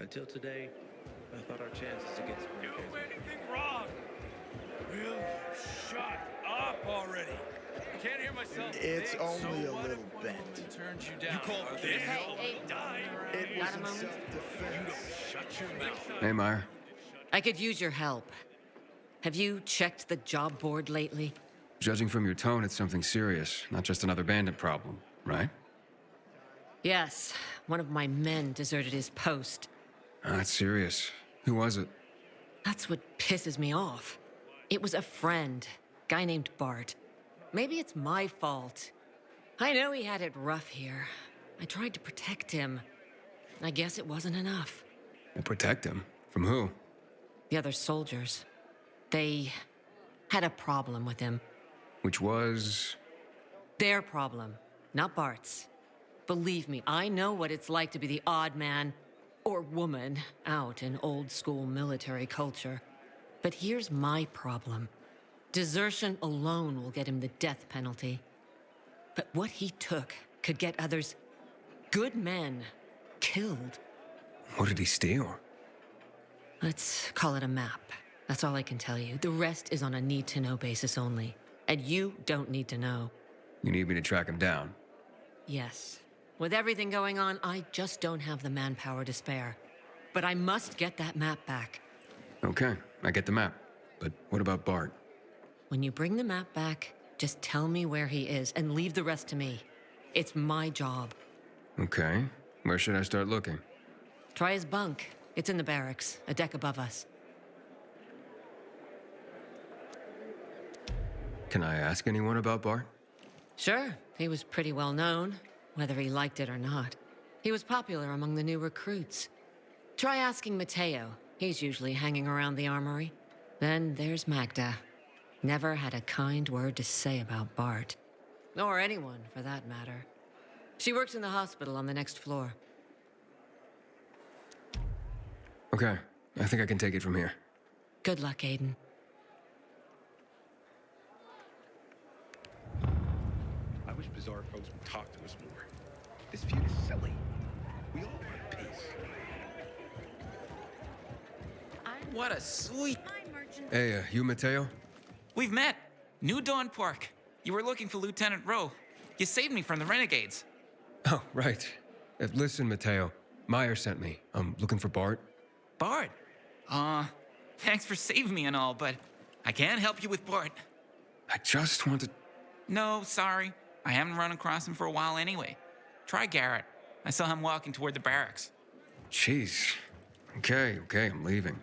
Until today, I thought our chances against Do Marquez. anything wrong? Will you shut up already? I can't hear myself. It's think. only So a what little if one bent. woman turns you down? You call this dying? It Got was a in moment? You self-defense. don't shut your mouth. Hey, Meyer. I could use your help. Have you checked the job board lately? Judging from your tone, it's something serious, not just another bandit problem, right? Yes, one of my men deserted his post. That's serious. Who was it? That's what pisses me off. It was a friend, guy named Bart. Maybe it's my fault. I know he had it rough here. I tried to protect him. I guess it wasn't enough. And protect him? From who? The other soldiers. They had a problem with him. Which was... Their problem, not Bart's. Believe me, I know what it's like to be the odd man or woman out in old school military culture. But here's my problem. Desertion alone will get him the death penalty. But what he took could get others, good men, killed. What did he steal? Let's call it a map. That's all I can tell you. The rest is on a need-to-know basis only. And you don't need to know. You need me to track him down? Yes. With everything going on, I just don't have the manpower to spare. But I must get that map back. Okay, I get the map. But what about Bart? When you bring the map back, just tell me where he is and leave the rest to me. It's my job. Okay, where should I start looking? Try his bunk. It's in the barracks, a deck above us. Can I ask anyone about Bart? Sure, he was pretty well known, whether he liked it or not. He was popular among the new recruits. Try asking Mateo. He's usually hanging around the armory. Then there's Magda. Never had a kind word to say about Bart. Or anyone, for that matter. She works in the hospital on the next floor. Okay, I think I can take it from here. Good luck, Aiden. I wish Bizarre folks would talk to us more. This feud is silly. We all want peace. What a sweet... Hey, you Mateo? We've met. New Dawn Park. You were looking for Lieutenant Rowe. You saved me from the renegades. Oh, right. Listen, Mateo. Meyer sent me. I'm looking for Bart. Bart. Thanks for saving me and all, but I can't help you with Bart. I just wanted... No, sorry. I haven't run across him for a while anyway. Try Garrett. I saw him walking toward the barracks. Jeez. Okay, I'm leaving.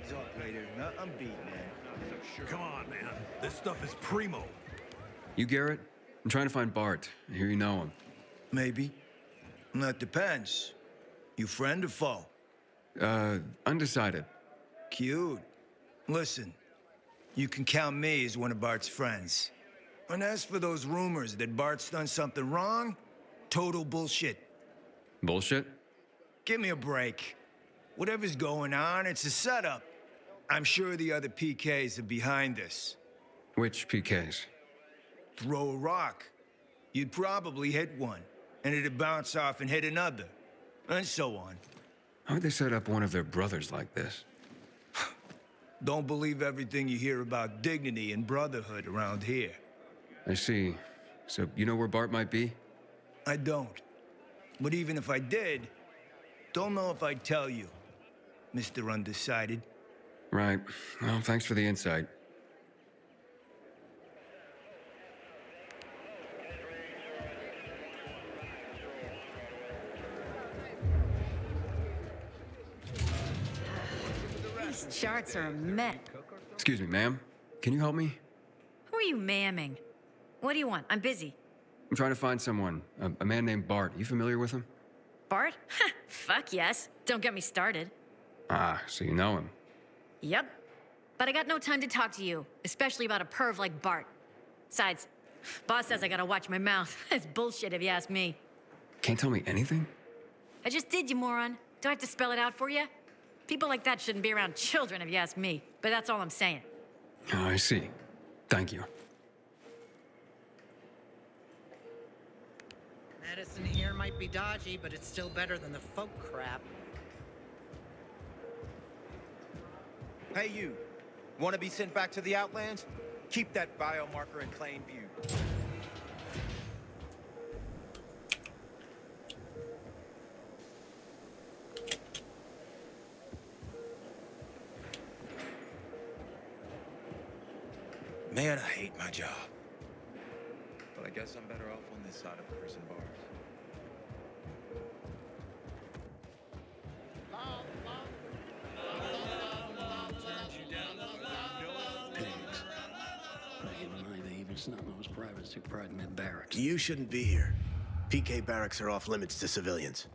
Talk later. No, I'm beat, man. Come on, man. This stuff is primo. You Garrett? I'm trying to find Bart. I hear you know him. Maybe. That depends. You friend or foe? Undecided. Cute. Listen, you can count me as one of Bart's friends. And as for those rumors that Bart's done something wrong, total bullshit. Bullshit? Give me a break. Whatever's going on, it's a setup. I'm sure the other PKs are behind this. Which PKs? Throw a rock. You'd probably hit one, and it'd bounce off and hit another, and so on. How'd they set up one of their brothers like this? Don't believe everything you hear about dignity and brotherhood around here. I see. So you know where Bart might be? I don't. But even if I did, don't know if I'd tell you, Mr. Undecided. Right. Well, thanks for the insight. These charts are a mess. Excuse me, ma'am. Can you help me? Who are you mamming? What do you want? I'm busy. I'm trying to find someone. A man named Bart. You familiar with him? Bart? Ha! Fuck yes. Don't get me started. Ah, so you know him. Yep. But I got no time to talk to you, especially about a perv like Bart. Besides, boss says I gotta watch my mouth. That's bullshit if you ask me. Can't tell me anything? I just did, you moron. Do I have to spell it out for you? People like that shouldn't be around children if you ask me. but that's all I'm saying. Oh, I see. Thank you. Medicine here might be dodgy, but it's still better than the folk crap. Hey, you. Want to be sent back to the Outlands? Keep that biomarker in plain view. Man, I hate my job. But I guess I'm better off on this side of prison bars. Pigs. Back in my day, even snot-nosed privates took pride in their barracks. You shouldn't be here. PK barracks are off limits to civilians.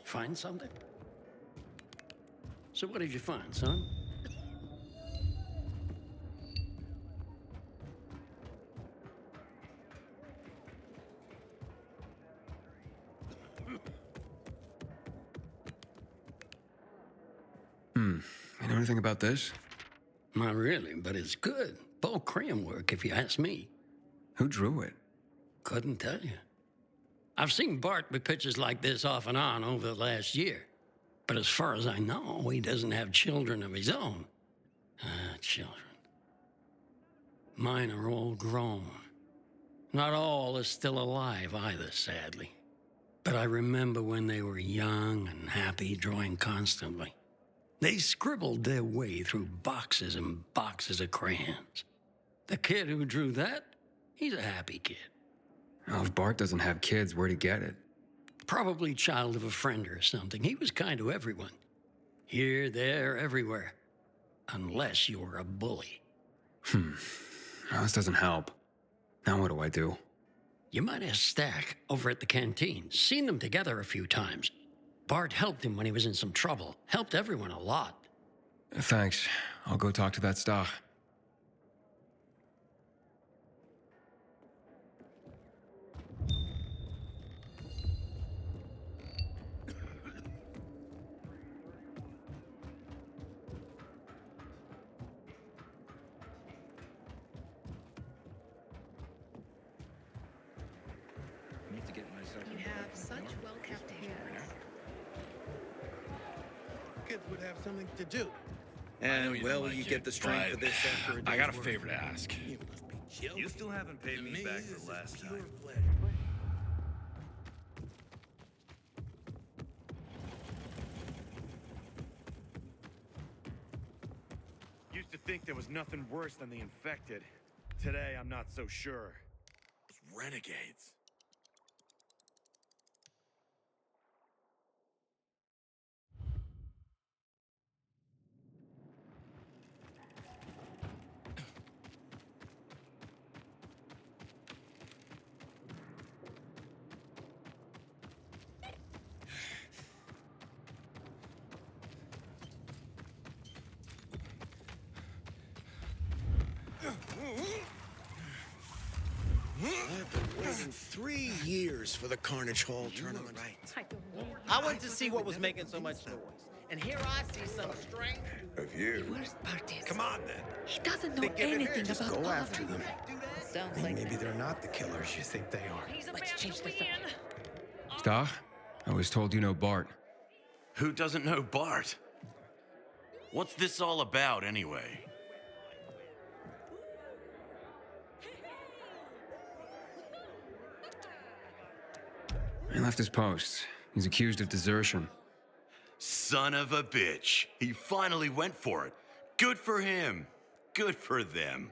Find something? So what did you find, son? You know anything about this? Not really, but it's good. Bull cram work, if you ask me. Who drew it? Couldn't tell you. I've seen Bart with pictures like this off and on over the last year. But as far as I know, he doesn't have children of his own. Children. Mine are all grown. Not all are still alive either, sadly. But I remember when they were young and happy, drawing constantly. They scribbled their way through boxes and boxes of crayons. The kid who drew that, he's a happy kid. Well, if Bart doesn't have kids, where'd he get it? Probably child of a friend or something. He was kind to everyone. Here, there, everywhere. Unless you were a bully. Well, this doesn't help. Now what do I do? You might ask Stack over at the canteen. Seen them together a few times. Bart helped him when he was in some trouble. Helped everyone a lot. Thanks. I'll go talk to that Stach. I need to get myself. You have such well-kept hands. Kids would have something to do. And you well, don't will like you it, get the strength for but this after a I day's got a work? favor to ask. You must be joking. You still haven't paid me back for last time. Used to think there was nothing worse than the infected. Today, I'm not so sure. Those renegades. I've been waiting 3 years for the Carnage Hall tournament. I went to see what was making so much noise. And here I see some strange... Of you. Where's Bartis? Come on, then. He doesn't know They give it here, anything just about go all after of them. Sounds like Maybe they're not the killers you think they are. let's change the subject. Stach? I was told you know Bart. Who doesn't know Bart? What's this all about, anyway? He left his post. He's accused of desertion. Son of a bitch. He finally went for it. Good for him. Good for them.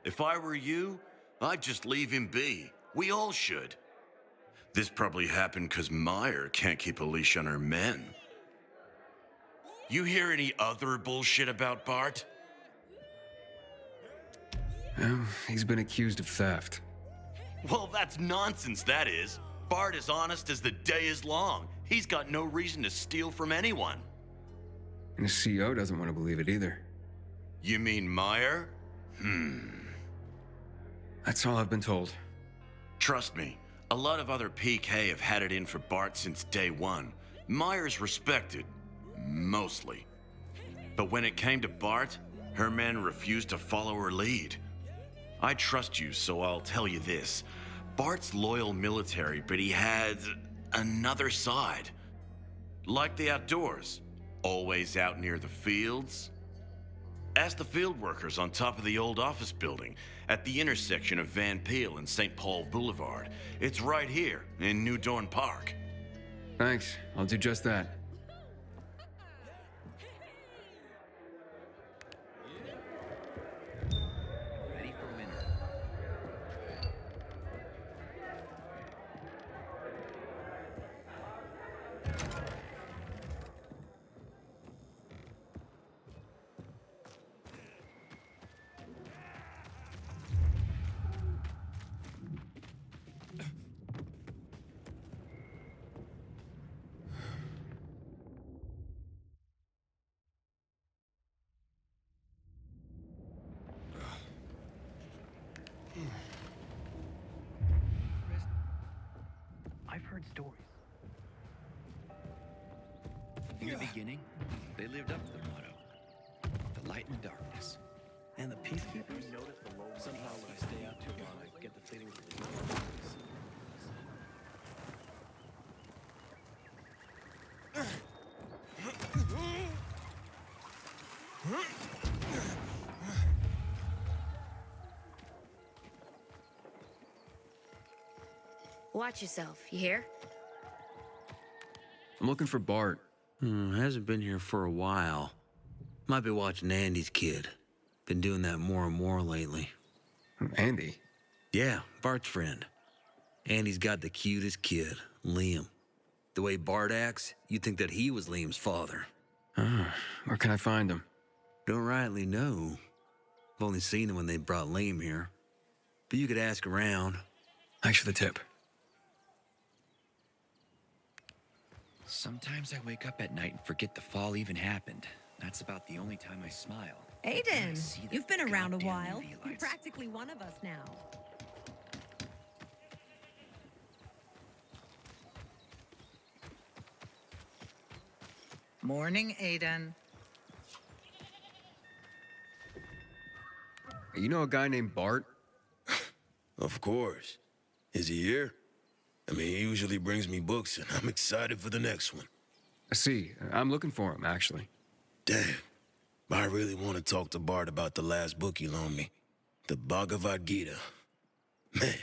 If I were you, I'd just leave him be. We all should. This probably happened because Meyer can't keep a leash on her men. You hear any other bullshit about Bart? Well, he's been accused of theft. Well, that's nonsense, that is. Bart is honest as the day is long. He's got no reason to steal from anyone. And the CEO doesn't want to believe it either. You mean Meyer? That's all I've been told. Trust me, a lot of other PK have had it in for Bart since day one. Meyer's respected, mostly. But when it came to Bart, her men refused to follow her lead. I trust you, so I'll tell you this. Bart's loyal military, but he had another side. Like the outdoors, always out near the fields. Ask the field workers on top of the old office building at the intersection of Van Peel and St. Paul Boulevard. It's right here in New Dorn Park. Thanks, I'll do just that. Ready for winter. I've heard stories. In the beginning, they lived up to their motto, the light and the darkness. And the peacekeepers? Somehow when I stay out too long, I get the feeling Watch yourself, you hear? I'm looking for Bart. Hasn't been here for a while. Might be watching Andy's kid. Been doing that more and more lately. Andy? Yeah, Bart's friend. Andy's got the cutest kid, Liam. The way Bart acts, you'd think that he was Liam's father. Where can I find him? Don't rightly know. I've only seen him when they brought Liam here. But you could ask around. Thanks for the tip. Sometimes I wake up at night and forget the fall even happened. That's about the only time I smile. Aiden, See the you've been around a goddamn while. UV You're lights. practically one of us now. Morning, Aiden. You know a guy named Bart? Of course. Is he here? I mean, he usually brings me books, and I'm excited for the next one. I see. I'm looking for him, actually. Damn. I really want to talk to Bart about the last book he loaned me. The Bhagavad Gita. Man,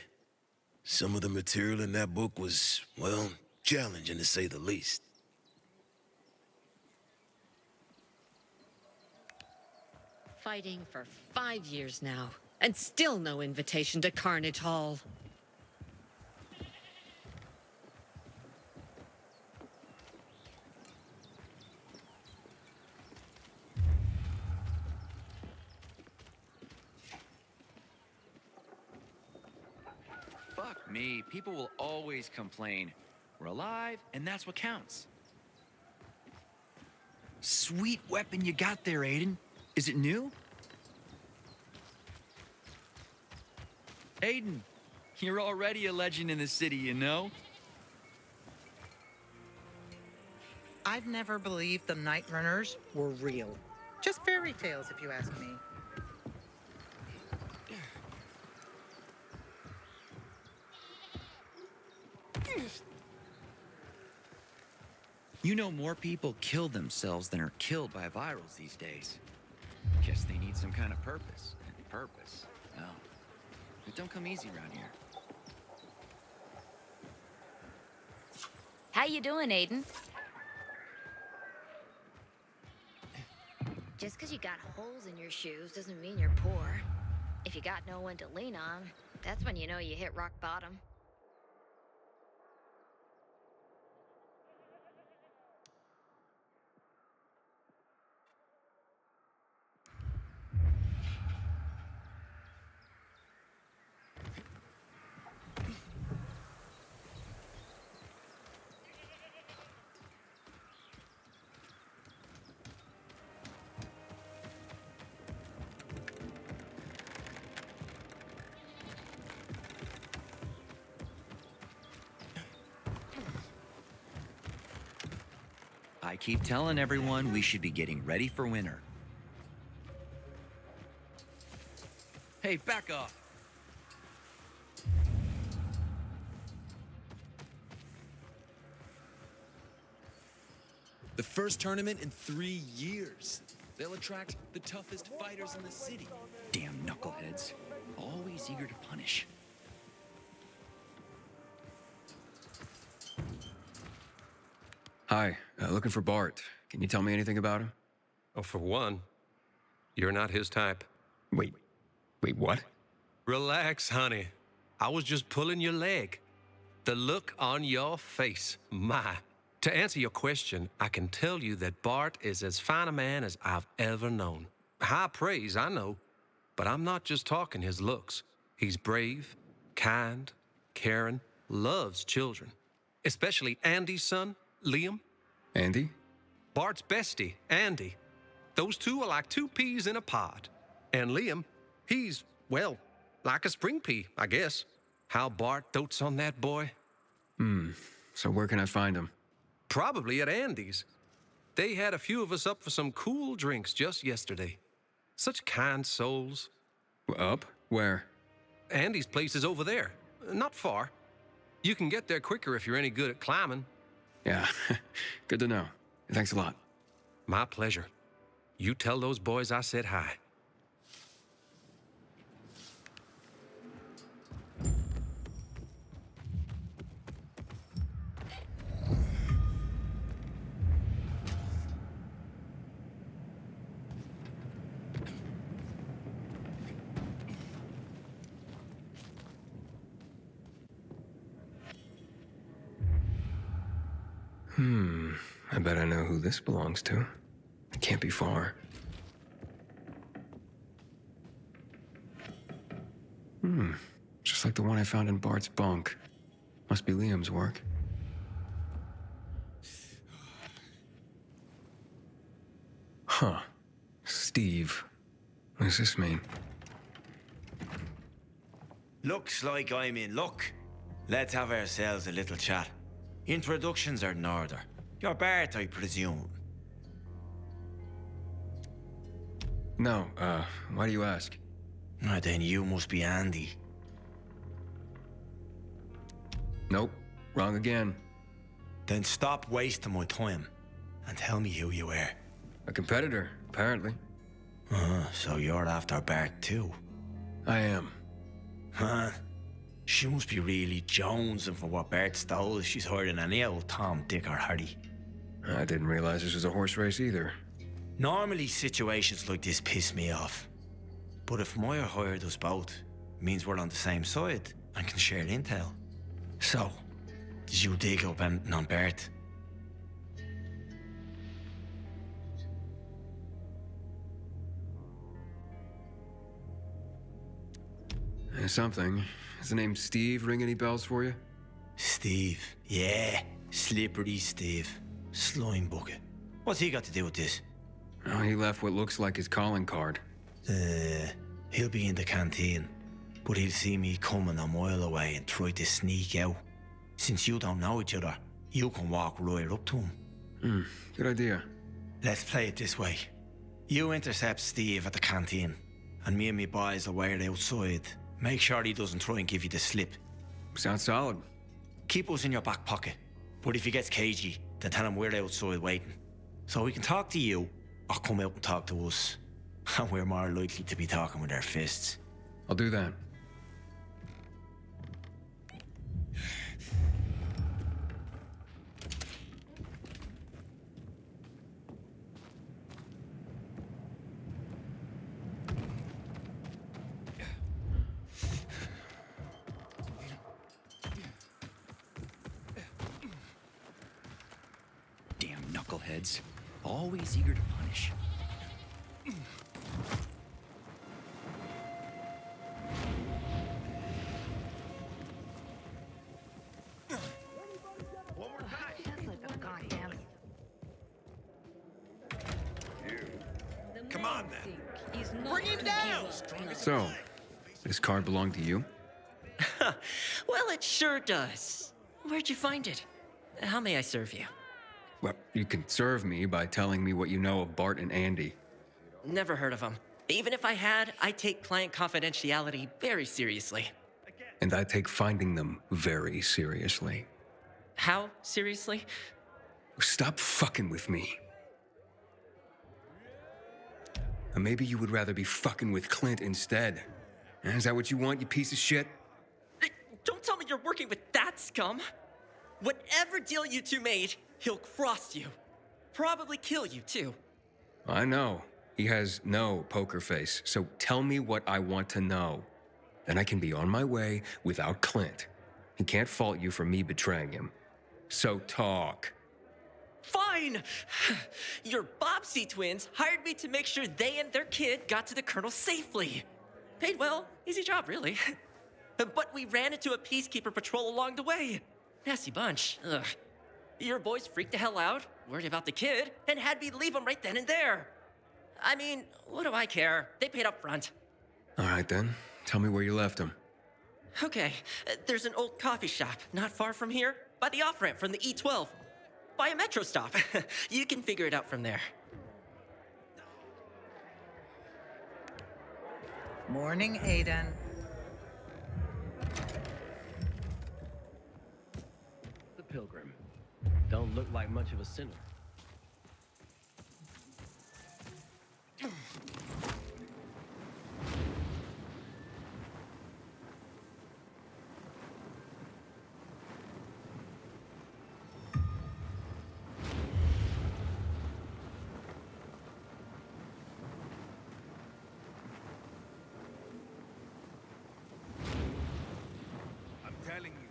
some of the material in that book was, well, challenging to say the least. Fighting for 5 years now, and still no invitation to Carnage Hall. Fuck me, people will always complain. We're alive, and that's what counts. Sweet weapon you got there, Aiden. Is it new? Aiden, you're already a legend in the city, you know? I've never believed the Night Runners were real. Just fairy tales, if you ask me. You know more people kill themselves than are killed by virals these days. Guess they need some kind of purpose. And purpose, no. It don't come easy around here. How you doing, Aiden? Just because you got holes in your shoes doesn't mean you're poor. If you got no one to lean on, that's when you know you hit rock bottom. I keep telling everyone we should be getting ready for winter. Hey, back off. The first tournament in 3 years. They'll attract the toughest fighters in the city. Damn knuckleheads. Always eager to punish. Hi, looking for Bart. Can you tell me anything about him? Oh, for one, you're not his type. Wait, what? Relax, honey. I was just pulling your leg. The look on your face, my. To answer your question, I can tell you that Bart is as fine a man as I've ever known. High praise, I know, but I'm not just talking his looks. He's brave, kind, caring, loves children. Especially Andy's son, Liam. Andy? Bart's bestie, Andy. Those two are like two peas in a pod. And Liam, he's, well, like a spring pea, I guess. How Bart dotes on that boy. So where can I find him? Probably at Andy's. They had a few of us up for some cool drinks just yesterday. Such kind souls. Up? Where? Andy's place is over there. Not far. You can get there quicker if you're any good at climbing. Yeah, good to know. Thanks a lot. My pleasure. You tell those boys I said hi. I bet I know who this belongs to. It can't be far. Just like the one I found in Bart's bunk. Must be Liam's work. Huh. Steve. What does this mean? Looks like I'm in luck. Let's have ourselves a little chat. Introductions are in order. You're Bart, I presume. No, why do you ask? Then you must be Andy. Nope, wrong again. Then stop wasting my time and tell me who you were. A competitor, apparently. So you're after Bart too? I am. Huh? She must be really jonesing for what Bart stole if she's hiding any old Tom, Dick or Harry. I didn't realize this was a horse race either. Normally situations like this piss me off. But if Moyer hired us both, it means we're on the same side and can share intel. So, did you dig up anything on Bart? Something. Does the name Steve ring any bells for you? Steve. Yeah. Slippery Steve. Slime bucket. What's he got to do with this? Oh, he left what looks like his calling card. He'll be in the canteen. But he'll see me coming a mile away and try to sneak out. Since you don't know each other, you can walk right up to him. Good idea. Let's play it this way. You intercept Steve at the canteen, and me and me boys will wait outside. Make sure he doesn't try and give you the slip. Sounds solid. Keep us in your back pocket. But if he gets cagey, then tell him we're outside waiting. So we can talk to you, or come out and talk to us. And we're more likely to be talking with our fists. I'll do that. Damn knuckleheads. Always eager to punish. Come on, then. Bring him down! So, this card belong to you? Well, it sure does. Where'd you find it? How may I serve you? Well, you can serve me by telling me what you know of Bart and Andy. Never heard of them. Even if I had, I take client confidentiality very seriously. And I take finding them very seriously. How seriously? Stop fucking with me. Or maybe you would rather be fucking with Clint instead. Is that what you want, you piece of shit? Don't tell me you're working with that scum. Whatever deal you two made, he'll cross you. Probably kill you, too. I know. He has no poker face, so tell me what I want to know. Then I can be on my way without Clint. He can't fault you for me betraying him. So talk. Fine! Your Bobbsey twins hired me to make sure they and their kid got to the Colonel safely. Paid well, easy job, really. But we ran into a peacekeeper patrol along the way. Nasty bunch. Ugh. Your boys freaked the hell out, worried about the kid, and had me leave him right then and there. I mean, what do I care? They paid up front. All right, then. Tell me where you left him. Okay, there's an old coffee shop not far from here, by the off-ramp from the E12. By a metro stop. You can figure it out from there. Morning, Aiden. The pilgrim. Don't look like much of a sinner. I'm telling you,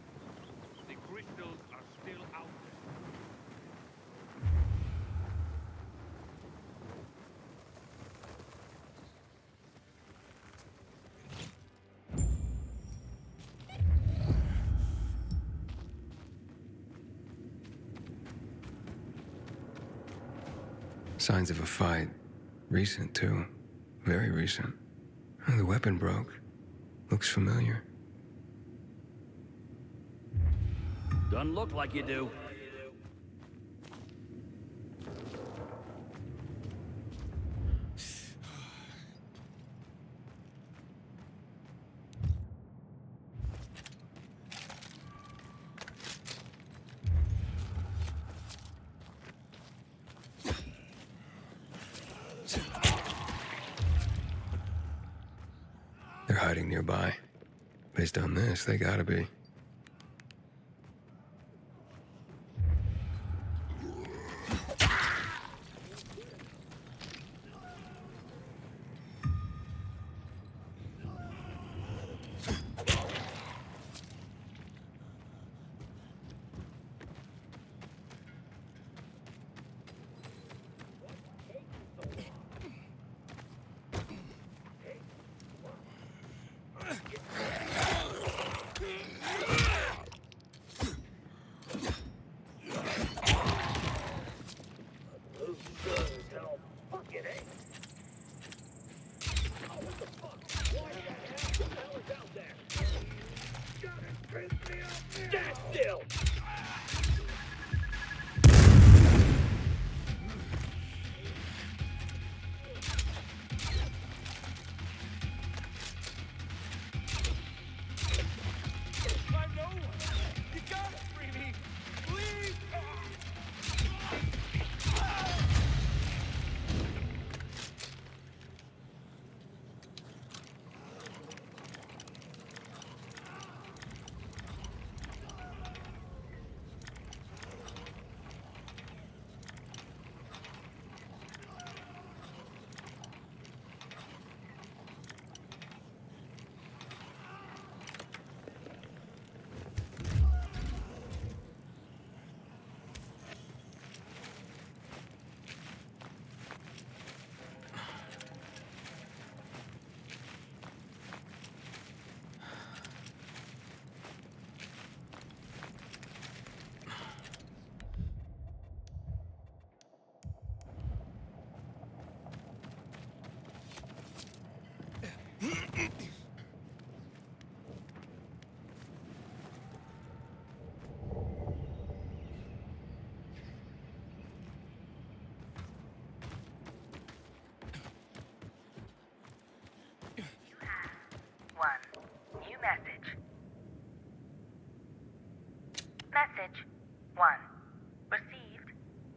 the crystals are still out there. Signs of a fight. Recent, too. Very recent. Oh, the weapon broke. Looks familiar. Doesn't look like you do. They're hiding nearby. Based on this, they gotta be. message. Message 1. Received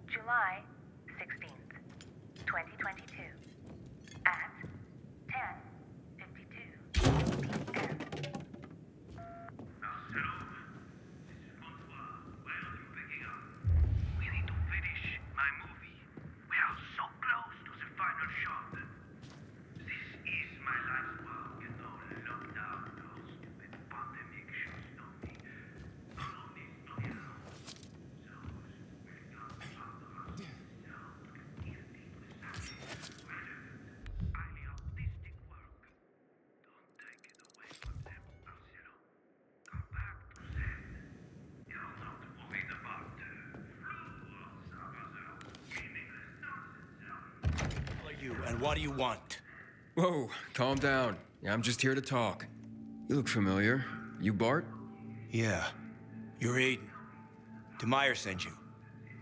July 16th, 2022 at 10:52 p.m. We need to finish my movie. We are so close to the final shot. This is my last work, you know, lockdown, those stupid pandemic shoes on me. All of this, no, you know. Highly artistic work. Don't take it away from them, Marcelo. Come back to Zen. You're not worried about flu or some other meaningless nonsense. Who are you, and what do you want? Whoa, calm down. Yeah, I'm just here to talk. You look familiar. You Bart? Yeah. You're Aiden. Demire sent you.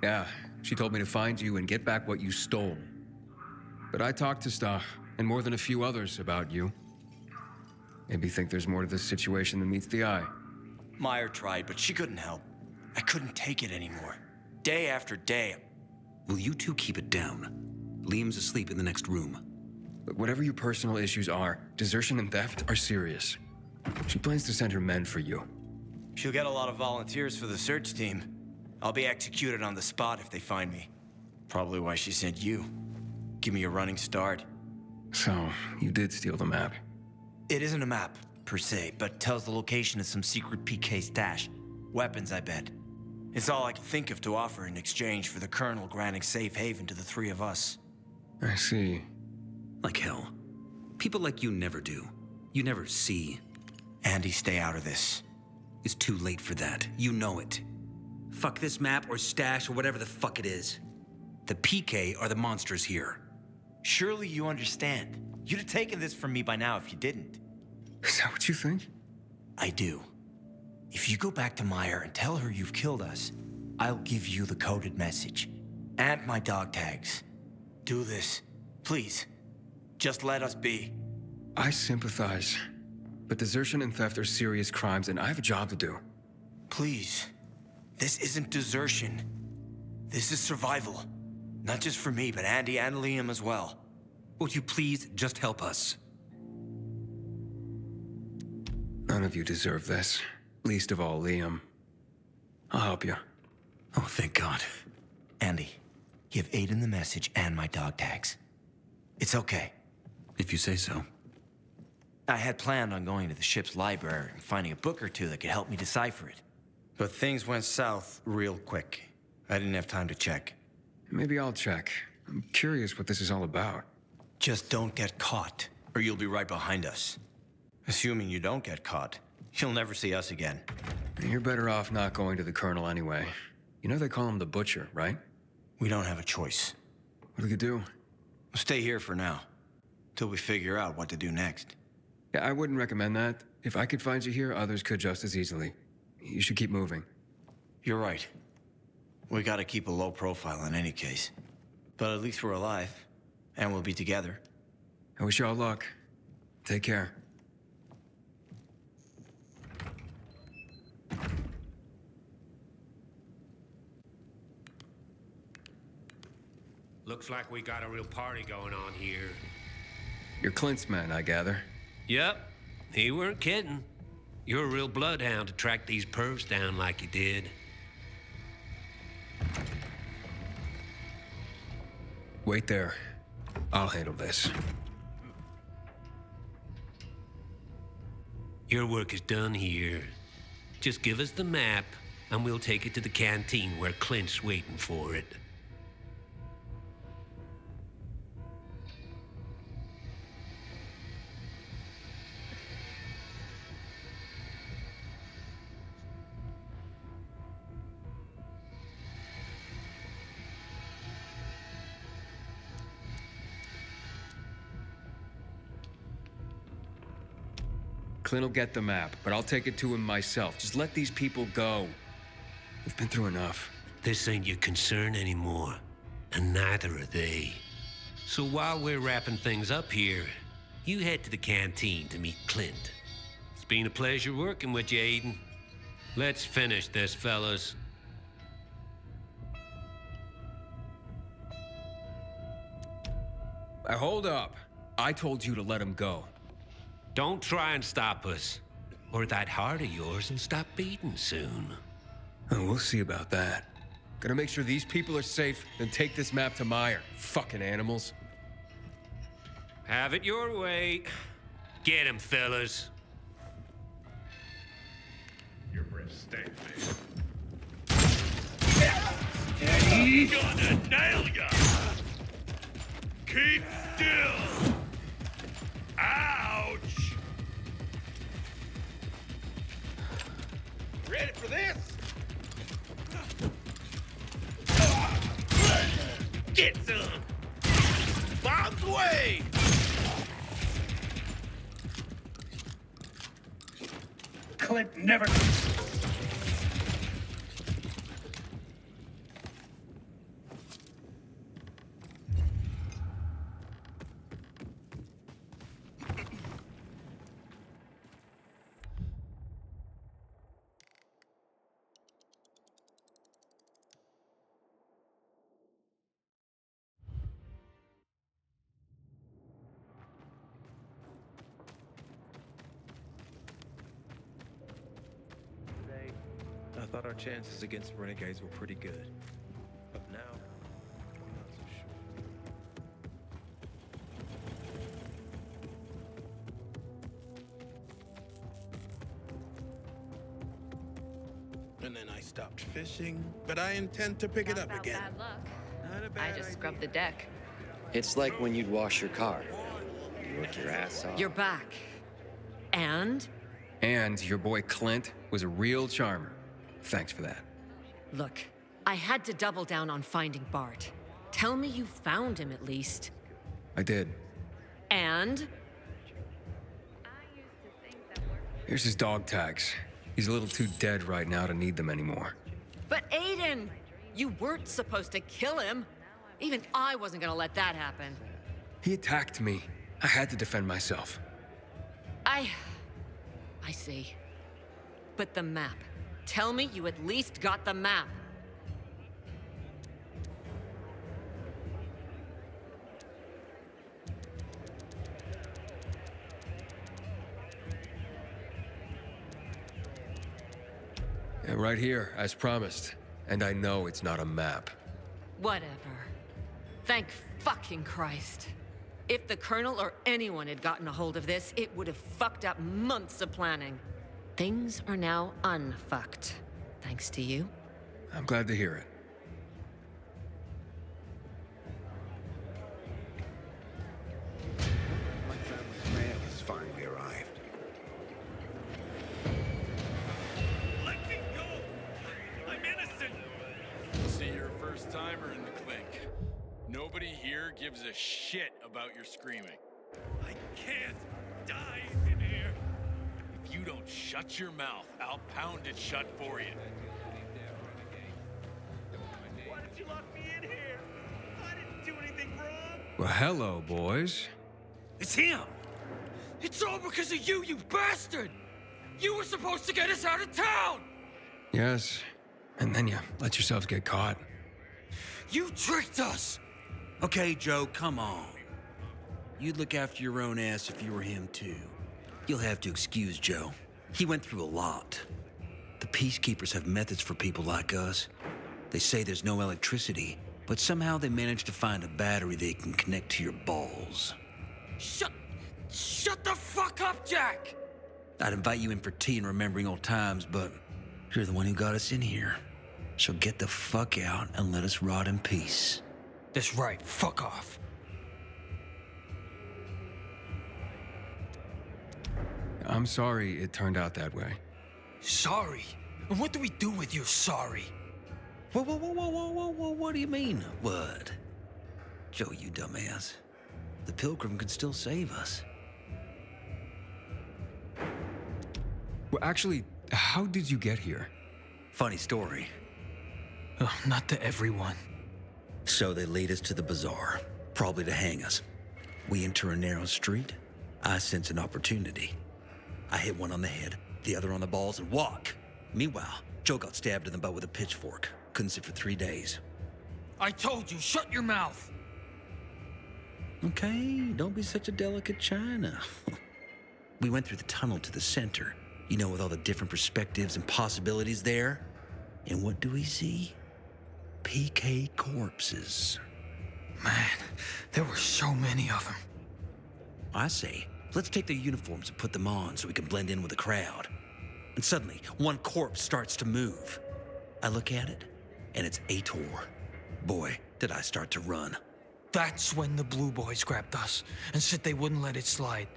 Yeah, she told me to find you and get back what you stole. But I talked to Stach, and more than a few others, about you. Maybe think there's more to this situation than meets the eye. Meyer tried, but she couldn't help. I couldn't take it anymore. Day after day. Will you two keep it down? Liam's asleep in the next room. But whatever your personal issues are, desertion and theft are serious. She plans to send her men for you. She'll get a lot of volunteers for the search team. I'll be executed on the spot if they find me. Probably why she sent you. Give me a running start. So, you did steal the map. It isn't a map, per se, but tells the location of some secret PK stash. Weapons, I bet. It's all I can think of to offer in exchange for the Colonel granting safe haven to the three of us. I see. Like hell. People like you never do. You never see. Andy, stay out of this. It's too late for that. You know it. Fuck this map or stash or whatever the fuck it is. The PK are the monsters here. Surely you understand. You'd have taken this from me by now if you didn't. Is that what you think? I do. If you go back to Meyer and tell her you've killed us, I'll give you the coded message. And my dog tags. Do this. Please. Just let us be. I sympathize. But desertion and theft are serious crimes, and I have a job to do. Please. This isn't desertion. This is survival. Not just for me, but Andy and Liam as well. Would you please just help us? None of you deserve this. Least of all, Liam. I'll help you. Oh, thank God. Andy, give Aiden the message and my dog tags. It's okay. If you say so. I had planned on going to the ship's library and finding a book or two that could help me decipher it. But things went south real quick. I didn't have time to check. Maybe I'll check. I'm curious what this is all about. Just don't get caught, or you'll be right behind us. Assuming you don't get caught, you'll never see us again. You're better off not going to the Colonel anyway. You know they call him the Butcher, right? We don't have a choice. What do we do? We'll stay here for now, till we figure out what to do next. Yeah, I wouldn't recommend that. If I could find you here, others could just as easily. You should keep moving. You're right. We gotta keep a low profile in any case. But at least we're alive, and we'll be together. I wish you all luck. Take care. Looks like we got a real party going on here. You're Clint's man, I gather. Yep, he weren't kidding. You're a real bloodhound to track these pervs down like you did. Wait there. I'll handle this. Your work is done here. Just give us the map, and we'll take it to the canteen where Clint's waiting for it. Clint will get the map, but I'll take it to him myself. Just let these people go. We've been through enough. This ain't your concern anymore, and neither are they. So while we're wrapping things up here, you head to the canteen to meet Clint. He's been a pleasure working with you, Aiden. Let's finish this, fellas. Hold up. I told you to let him go. Don't try and stop us, or that heart of yours will stop beating soon. Oh, we'll see about that. Gotta make sure these people are safe, then take this map to Meyer. Fucking animals. Have it your way. Get him, fellas. Your breath stinks, man. Gonna nail ya! Keep still! Ouch! Ready for this? Get some! Bombs away! Clint never... I thought our chances against renegades were pretty good. But now, I'm not so sure. And then I stopped fishing, but I intend to pick it up again. Bad luck. Not a I bad just idea. scrubbed the deck. It's like when you'd wash your car. You work your ass off. You're back. And? And your boy Clint was a real charmer. Thanks for that. Look, I had to double down on finding Bart. Tell me you found him at least. I did. And? Here's his dog tags. He's a little too dead right now to need them anymore. But Aiden, you weren't supposed to kill him. Even I wasn't gonna let that happen. He attacked me. I had to defend myself. I see. But the map. Tell me you at least got the map. Yeah, right here, as promised. And I know it's not a map. Whatever. Thank fucking Christ. If the Colonel or anyone had gotten a hold of this, it would have fucked up months of planning. Things are now unfucked. Thanks to you. I'm glad to hear it. My family's man has finally arrived. Let me go! I'm innocent! See, you're a first-timer in the clink. Nobody here gives a shit about your screaming. I can't die in here! If you don't shut your mouth, I'll pound it shut for you. Why did you lock me in here? I didn't do anything wrong! Well, hello, boys. It's him! It's all because of you, you bastard! You were supposed to get us out of town! Yes. And then you let yourselves get caught. You tricked us! Okay, Joe, come on. You'd look after your own ass if you were him, too. You'll have to excuse Joe. He went through a lot. The Peacekeepers have methods for people like us. They say there's no electricity, but somehow they managed to find a battery they can connect to your balls. Shut the fuck up, Jack! I'd invite you in for tea and remembering old times, but you're the one who got us in here. So get the fuck out and let us rot in peace. That's right, fuck off. I'm sorry it turned out that way. Sorry? And what do we do with your sorry? Whoa, what do you mean, what? Joe, you dumbass. The Pilgrim could still save us. Well, actually, how did you get here? Funny story. Not to everyone. So they lead us to the bazaar, probably to hang us. We enter a narrow street. I sense an opportunity. I hit one on the head, the other on the balls, and walk. Meanwhile, Joe got stabbed in the butt with a pitchfork. Couldn't sit for 3 days. I told you, shut your mouth! Okay, don't be such a delicate china. We went through the tunnel to the center, you know, with all the different perspectives and possibilities there. And what do we see? PK corpses. Man, there were so many of them. I say, let's take their uniforms and put them on so we can blend in with the crowd. And suddenly, one corpse starts to move. I look at it, and it's Ator. Boy, did I start to run. That's when the Blue Boys grabbed us and said they wouldn't let it slide.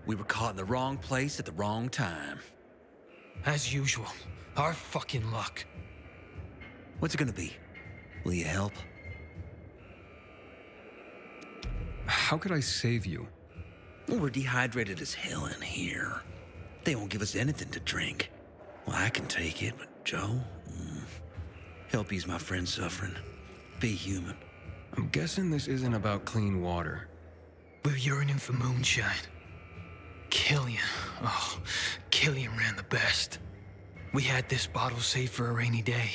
We were caught in the wrong place at the wrong time. As usual, our fucking luck. What's it gonna be? Will you help? How could I save you? Well, we're dehydrated as hell in here. They won't give us anything to drink. Well, I can take it, but Joe? Help ease my friend suffering. Be human. I'm guessing this isn't about clean water. We're yearning for moonshine. Killian. Oh, Killian ran the best. We had this bottle saved for a rainy day.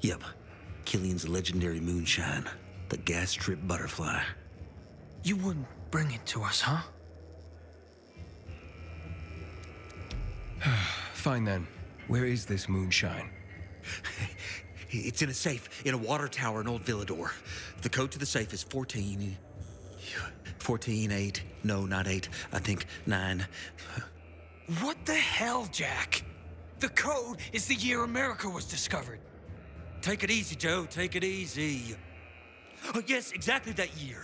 Yep. Killian's legendary moonshine. The gas trip butterfly. You wouldn't bring it to us, huh? Fine then. Where is this moonshine? It's in a safe, in a water tower in Old Villador. The code to the safe is 14... 8. No, not 8. I think 9. What the hell, Jack? The code is the year America was discovered. Take it easy, Joe. Take it easy. Oh, yes, exactly that year.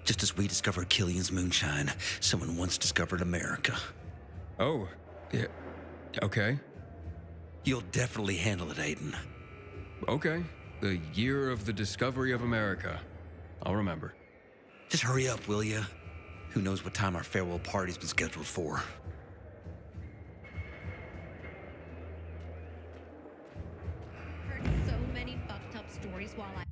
Just as we discovered Killian's moonshine, someone once discovered America. Oh, yeah. Okay. You'll definitely handle it, Aiden. Okay. The year of the discovery of America. I'll remember. Just hurry up, will ya? Who knows what time our farewell party's been scheduled for. Heard so many fucked up stories while I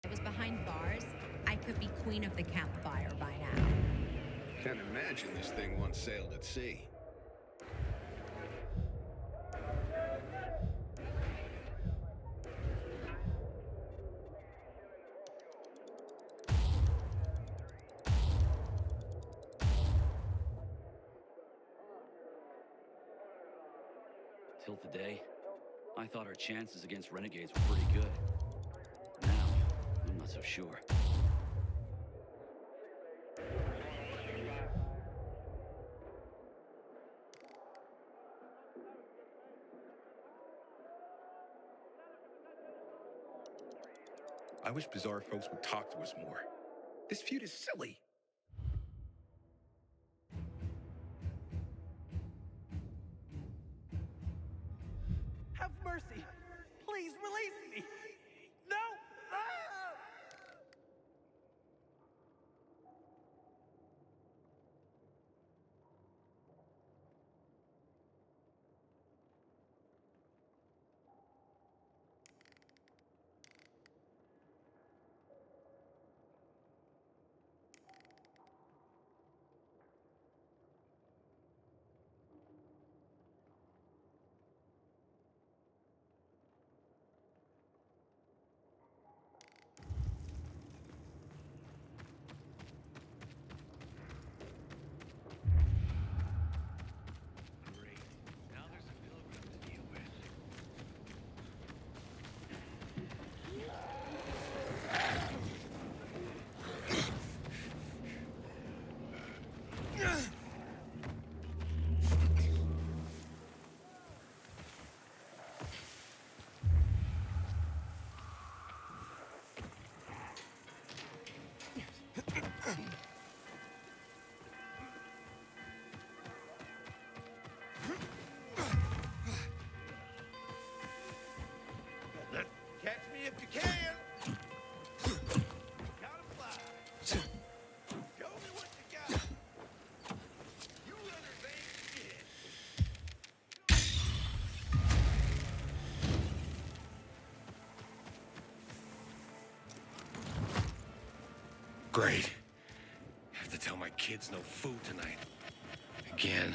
was behind bars. I could be queen of the campfire by now. Can't imagine this thing once sailed at sea. Till today, I thought our chances against renegades were pretty good. Now, I'm not so sure. I wish Bizarre folks would talk to us more. This feud is silly. Have mercy. Please release me. No! Great. Have to tell my kids no food tonight. Again.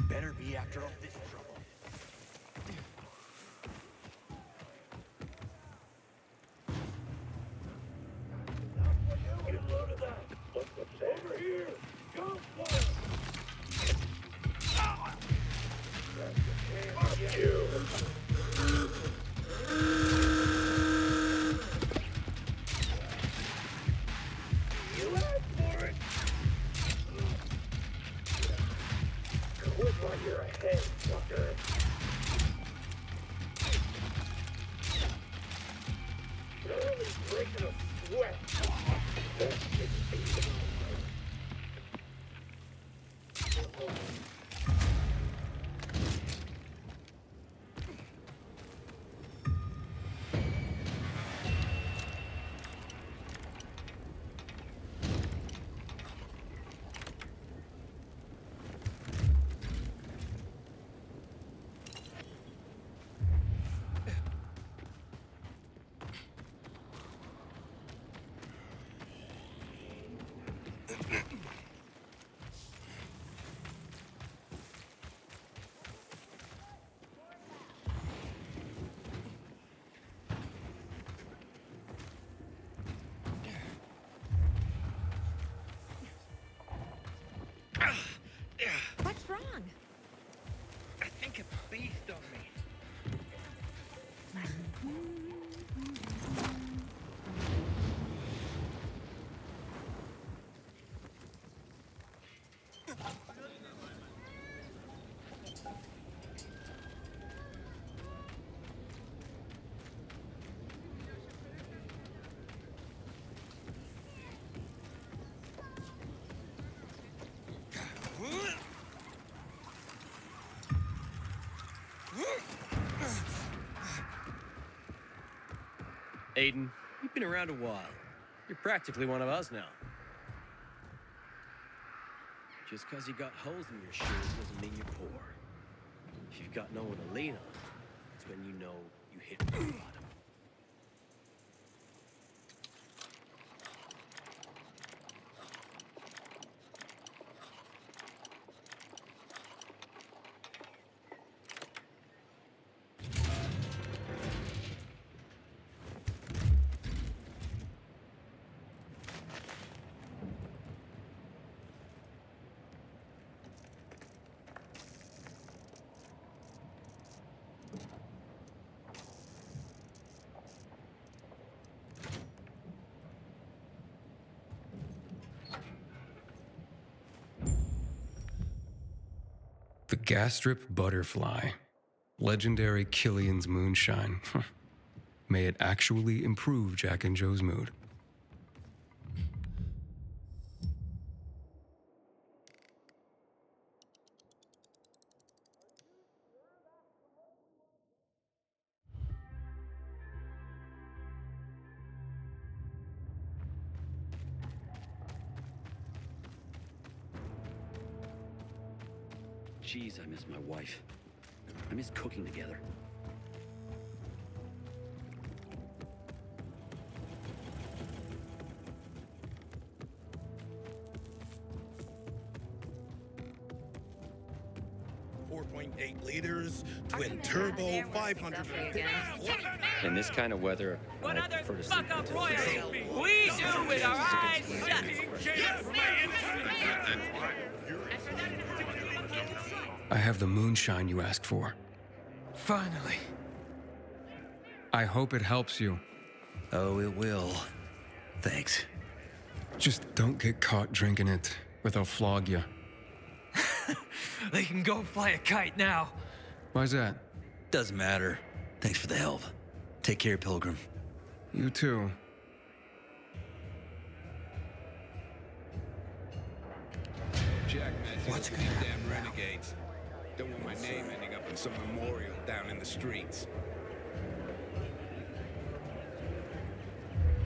Better be after all this trouble. Get a load of that. Over here. Go for it. Fuck you. You asked for it. Quit while you're ahead, fucker. Barely breaking a sweat. That shouldn't be over. What's wrong? I think a bee stung me. Aiden, you've been around a while. You're practically one of us now. Just because you got holes in your shoes doesn't mean you're poor. If you've got no one to lean on, that's when you know you hit rock bottom. The gas strip butterfly. Legendary Killian's moonshine. May it actually improve Jack and Joe's mood. Jeez, I miss my wife. I miss cooking together. liters, twin turbo, 550. In this kind of weather, I prefer to sleep until We do with our eyes shut. I have the moonshine you asked for. Finally. I hope it helps you. Oh, it will. Thanks. Just don't get caught drinking it, or they'll flog you. They can go fly a kite now. Why's that? Doesn't matter. Thanks for the help. Take care, Pilgrim. You too. Jack, man, what's going on? Damn renegades. Don't want my name ending up in some memorial down in the streets.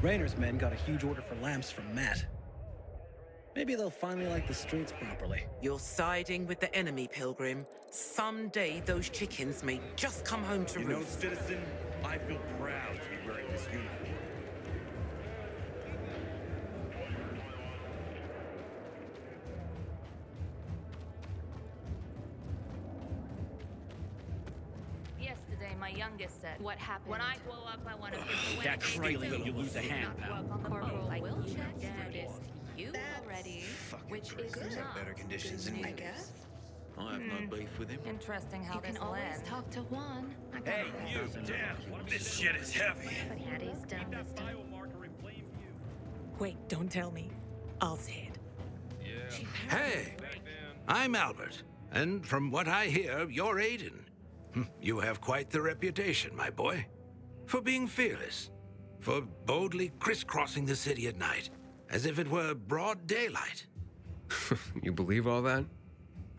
Rainer's men got a huge order for lamps from Matt. Maybe they'll finally light the streets properly. You're siding with the enemy, Pilgrim. Someday those chickens may just come home to roost. Citizen, I feel proud to be wearing this uniform. Yesterday, my youngest said, What happened? when I grow up, I want to give the That stealing, you lose a hand, pal. Corporal like will you check did. noticed you already, which is not Better conditions good than news. you. I have no beef with him. Interesting how You can this always lands. talk to one. I got Hey, it. you, damn! This shit is heavy. But Hattie's done this time. Wait, don't tell me. I'll say it. Hey, I'm Albert, and from what I hear, you're Aiden. You have quite the reputation, my boy, for being fearless, for boldly crisscrossing the city at night, as if it were broad daylight. You believe all that?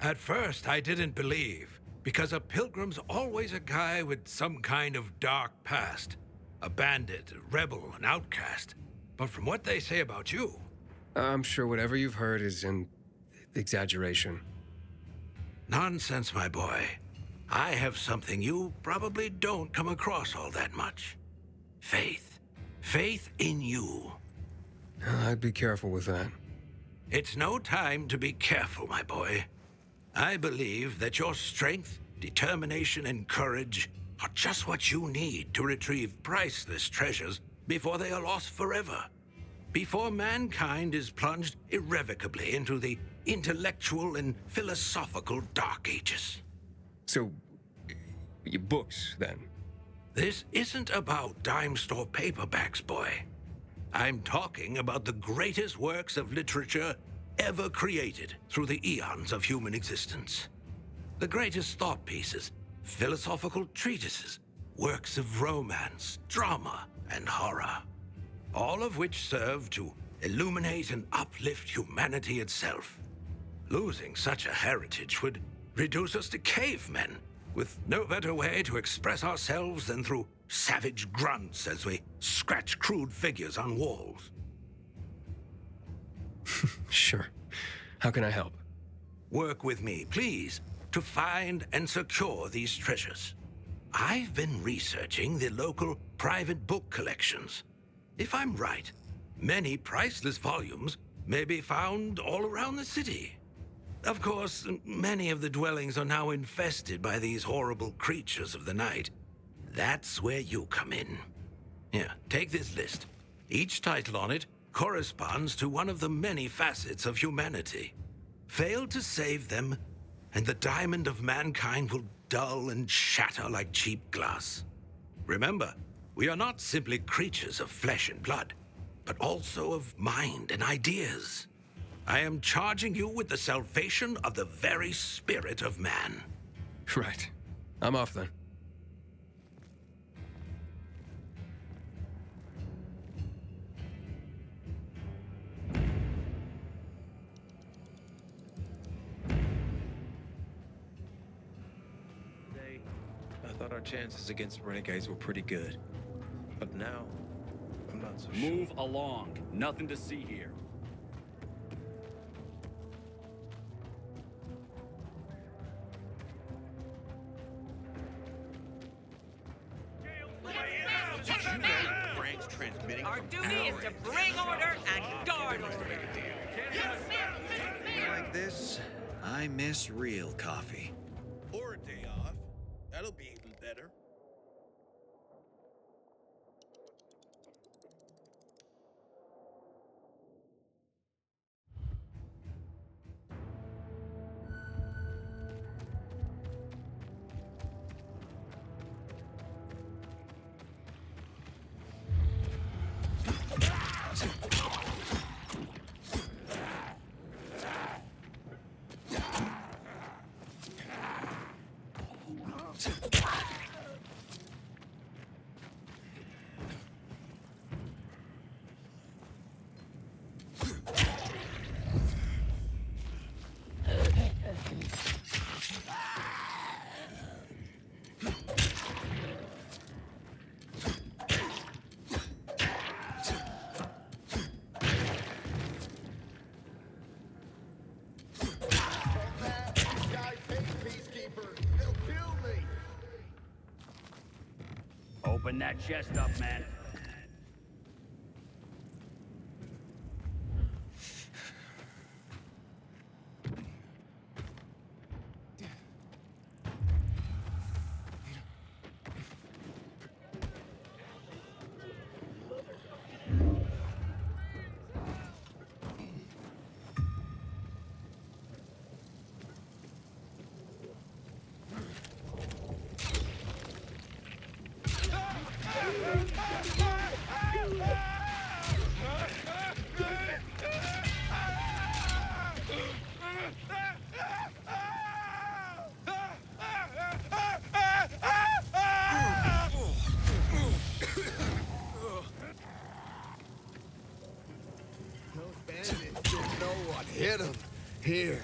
At first, I didn't believe, because a pilgrim's always a guy with some kind of dark past. A bandit, a rebel, an outcast. But from what they say about you... I'm sure whatever you've heard is an exaggeration. Nonsense, my boy. I have something you probably don't come across all that much. Faith. Faith in you. I'd be careful with that. It's no time to be careful, my boy. I believe that your strength, determination, and courage are just what you need to retrieve priceless treasures before they are lost forever. Before mankind is plunged irrevocably into the intellectual and philosophical Dark Ages. So, your books, then? This isn't about dime store paperbacks, boy. I'm talking about the greatest works of literature ever created through the eons of human existence. The greatest thought pieces, philosophical treatises, works of romance, drama, and horror. All of which serve to illuminate and uplift humanity itself. Losing such a heritage would reduce us to cavemen, with no better way to express ourselves than through savage grunts as we scratch crude figures on walls. Sure. How can I help? Work with me, please, to find and secure these treasures. I've been researching the local private book collections. If I'm right, many priceless volumes may be found all around the city. Of course, many of the dwellings are now infested by these horrible creatures of the night. That's where you come in. Here, take this list. Each title on it corresponds to one of the many facets of humanity. Fail to save them, and the diamond of mankind will dull and shatter like cheap glass. Remember, we are not simply creatures of flesh and blood, but also of mind and ideas. I am charging you with the salvation of the very spirit of man. Right. I'm off then. I thought our chances against renegades were pretty good. But now, I'm not so sure. Move along. Nothing to see here. Frank's transmitting Our from duty is to bring order and guard order. Like this, I miss real coffee. Or a day off. That'll be even better. Open that chest up, man. Those bandits didn't know what hit them here.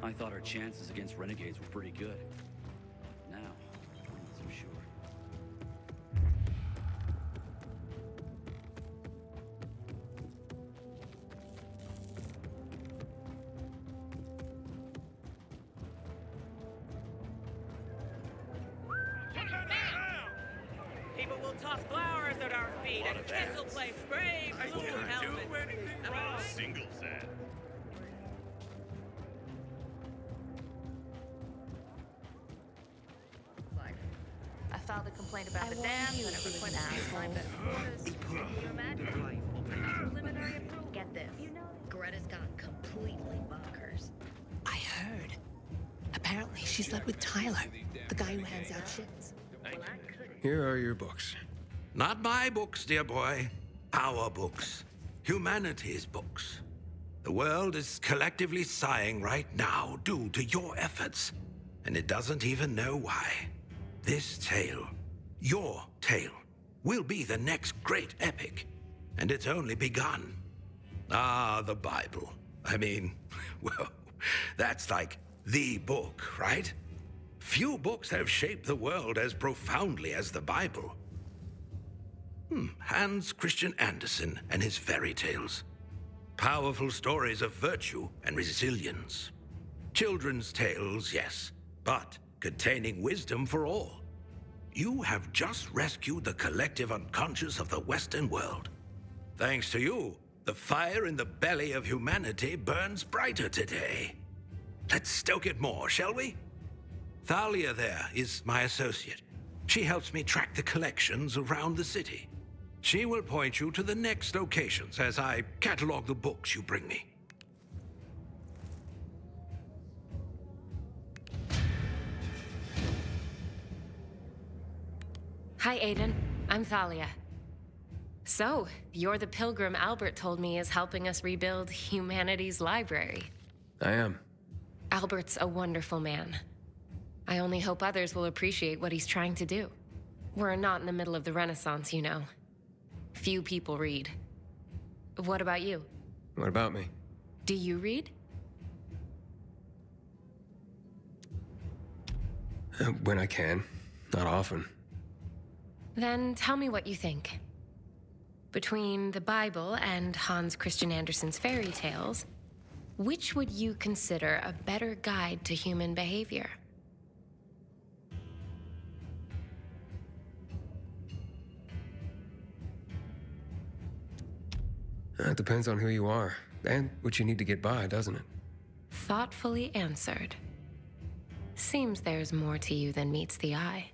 I thought our chances against renegades were pretty good. Now, I'm not so sure. People will toss flowers at our feet, and kids will play brave blue helmets. Singles that. I filed a complaint about the dam, then it reported to climb the quarters. Can you imagine? Preliminary approval. Get this. Greta's gone completely bonkers. I heard. Apparently, she slept with Tyler, the guy who hands out shits. Here are your books. Not my books, dear boy. Our books. Humanity's books. The world is collectively sighing right now due to your efforts, and it doesn't even know why. This tale, your tale, will be the next great epic, and it's only begun. Ah, the Bible. I mean, well, that's like the book, right? Few books have shaped the world as profoundly as the Bible. Hans Christian Andersen and his fairy tales. Powerful stories of virtue and resilience. Children's tales, yes, but containing wisdom for all. You have just rescued the collective unconscious of the Western world. Thanks to you, the fire in the belly of humanity burns brighter today. Let's stoke it more, shall we? Thalia there is my associate. She helps me track the collections around the city. She will point you to the next locations as I catalog the books you bring me. Hi, Aiden. I'm Thalia. So, you're the pilgrim Albert told me is helping us rebuild humanity's library. I am. Albert's a wonderful man. I only hope others will appreciate what he's trying to do. We're not in the middle of the Renaissance, you know. Few people read. What about you? What about me? Do you read? When I can. Not often. Then tell me what you think. Between the Bible and Hans Christian Andersen's fairy tales, which would you consider a better guide to human behavior? It depends on who you are, and what you need to get by, doesn't it? Thoughtfully answered. Seems there's more to you than meets the eye.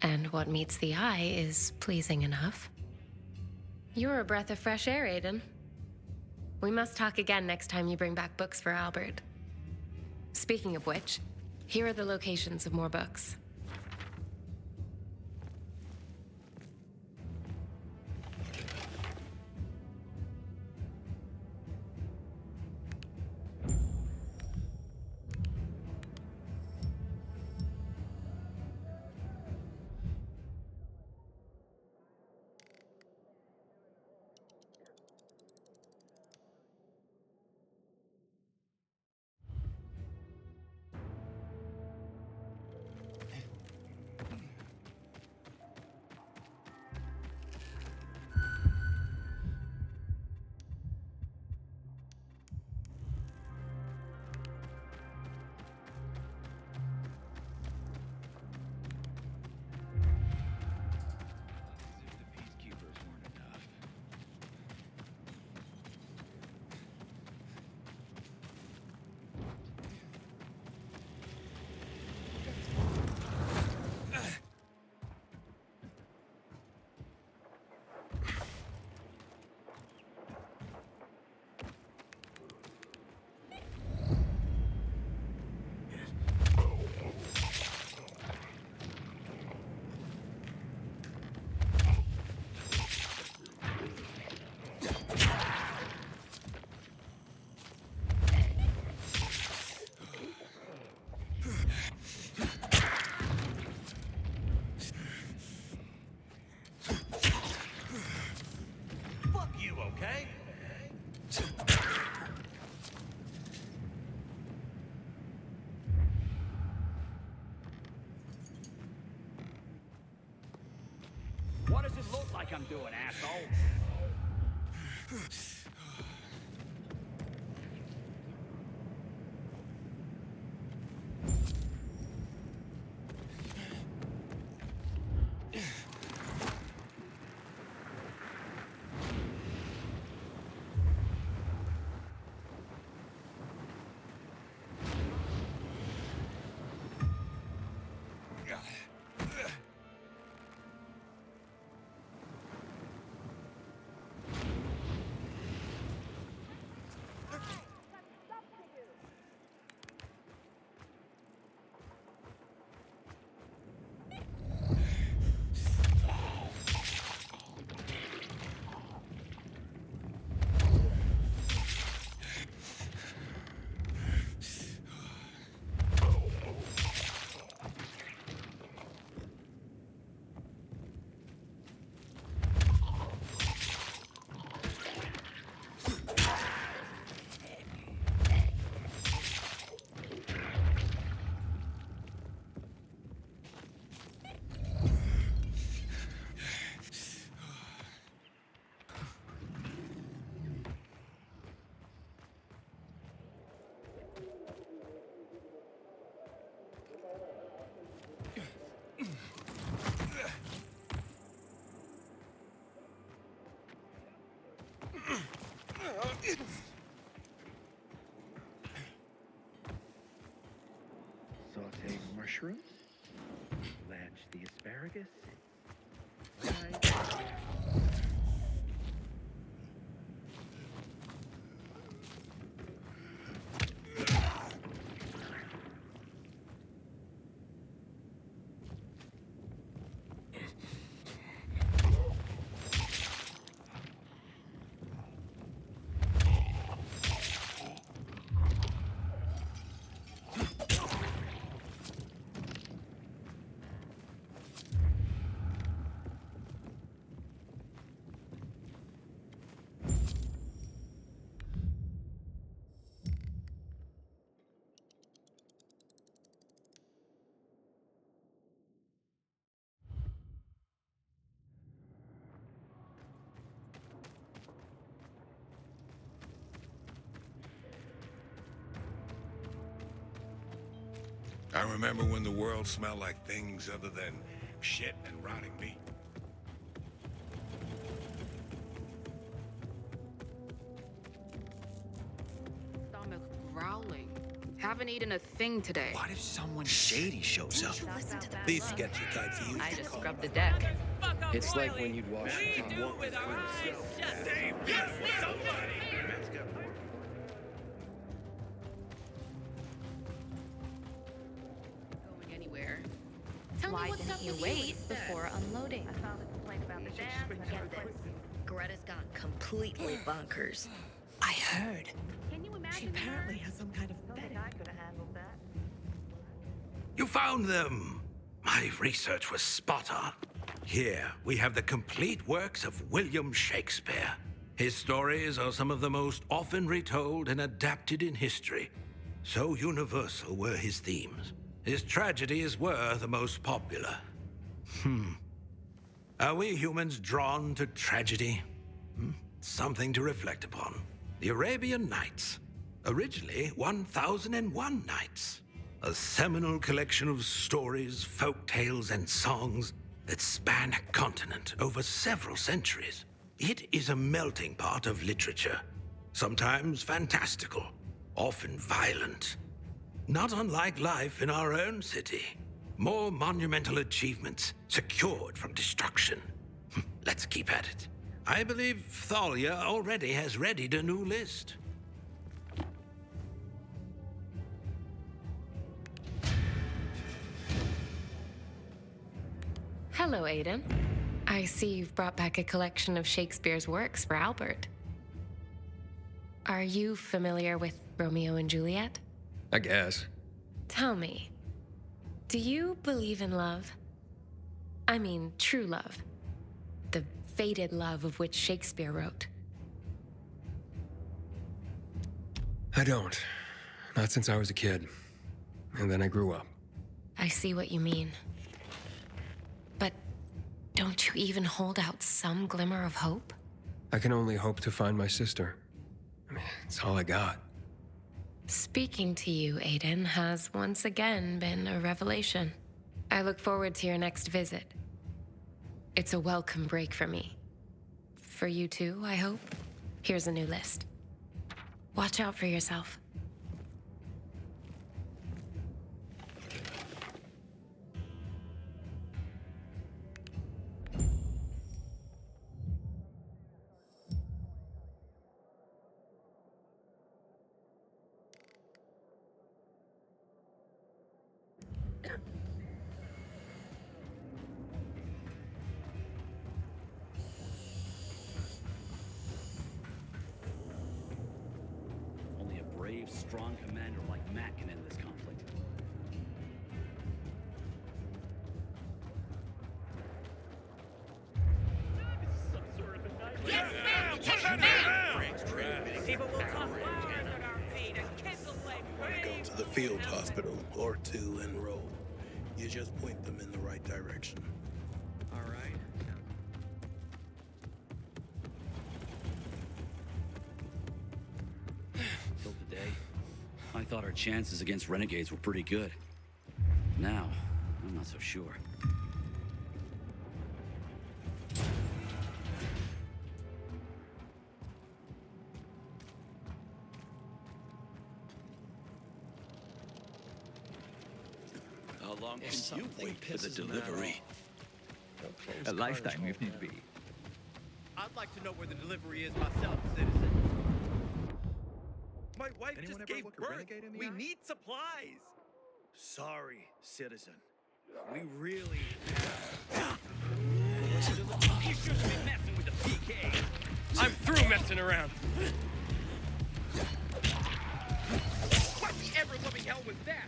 And what meets the eye is pleasing enough. You're a breath of fresh air, Aiden. We must talk again next time you bring back books for Albert. Speaking of which, here are the locations of more books. What does it look like I'm doing, asshole? Saute mushrooms, blanch the asparagus, I remember when the world smelled like things other than shit and rotting meat. Stomach growling. Haven't eaten a thing today. What if someone shady shows up? These sketchy types you I just scrubbed the deck. It's like when you'd wash your car. Going anywhere. Tell Why me what's didn't up you with wait instead? before unloading? I filed a complaint about the dam. Get this. Greta's gone completely bonkers. I heard. Can you imagine She apparently has some kind of fetish. I could have handled that. You found them! My research was spot on. Here, we have the complete works of William Shakespeare. His stories are some of the most often retold and adapted in history. So universal were his themes. His tragedies were the most popular. Are we humans drawn to tragedy? Something to reflect upon. The Arabian Nights. Originally 1001 Nights. A seminal collection of stories, folk tales, and songs that span a continent over several centuries. It is a melting pot of literature, sometimes fantastical, often violent. Not unlike life in our own city. More monumental achievements secured from destruction. Let's keep at it. I believe Thalia already has readied a new list. Hello, Aiden. I see you've brought back a collection of Shakespeare's works for Albert. Are you familiar with Romeo and Juliet? I guess. Tell me, do you believe in love? I mean, true love. The fated love of which Shakespeare wrote. I don't. Not since I was a kid. And then I grew up. I see what you mean. But don't you even hold out some glimmer of hope? I can only hope to find my sister. I mean, it's all I got. Speaking to you, Aiden, has once again been a revelation. I look forward to your next visit. It's a welcome break for me. For you too, I hope. Here's a new list. Watch out for yourself. Only a brave, strong commander like Matt can end this conflict. People will toss flowers at our feet and kindle like go to the field hospital or to enroll. You just point them in the right direction. All right. Till today, I thought our chances against renegades were pretty good. Now, I'm not so sure. How long If can you something wait for the pisses Matt delivery? A lifetime, if need be. I'd like to know where the delivery is myself, citizen. My wife Anyone just ever gave look a birth. renegade in the We eye? need supplies. Sorry, citizen. We really have. You shouldn't be messing with the PK. I'm through messing around. What the ever-loving hell was that?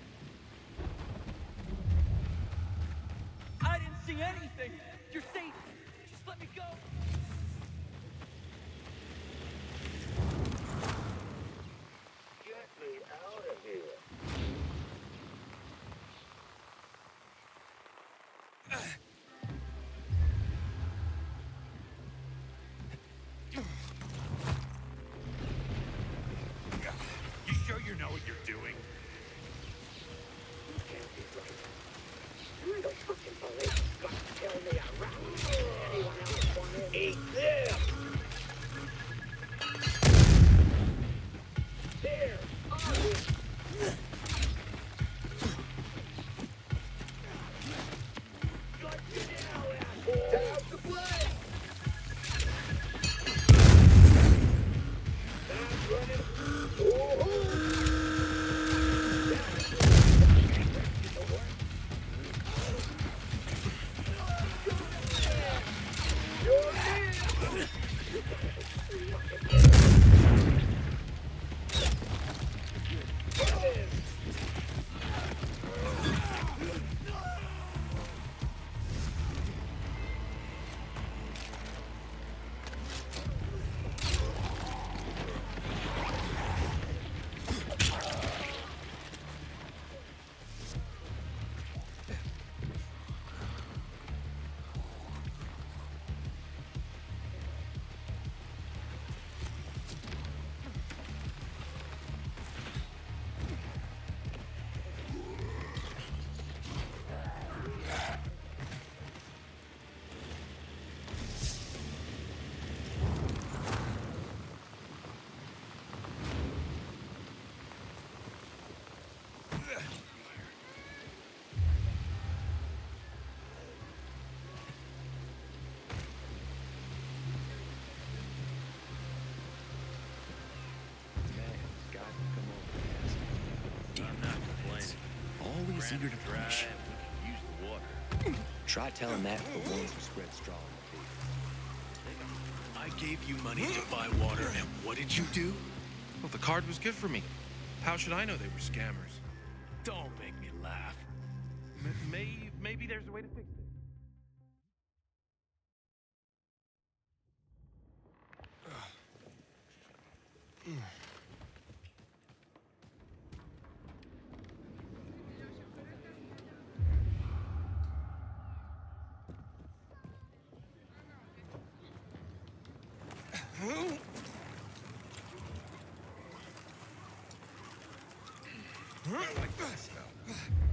I didn't see anything. You're safe. Just let me go. Get me out of here. You sure you know what you're doing? Can't Eat this! Here! Time to play! Time's running. Always eager to punish. Use the water. Try telling that to the ones who spread straw on the I gave you money to buy water, and what did you do? Well, the card was good for me. How should I know they were scammers? Don't make me laugh. Maybe there's a way to fix it.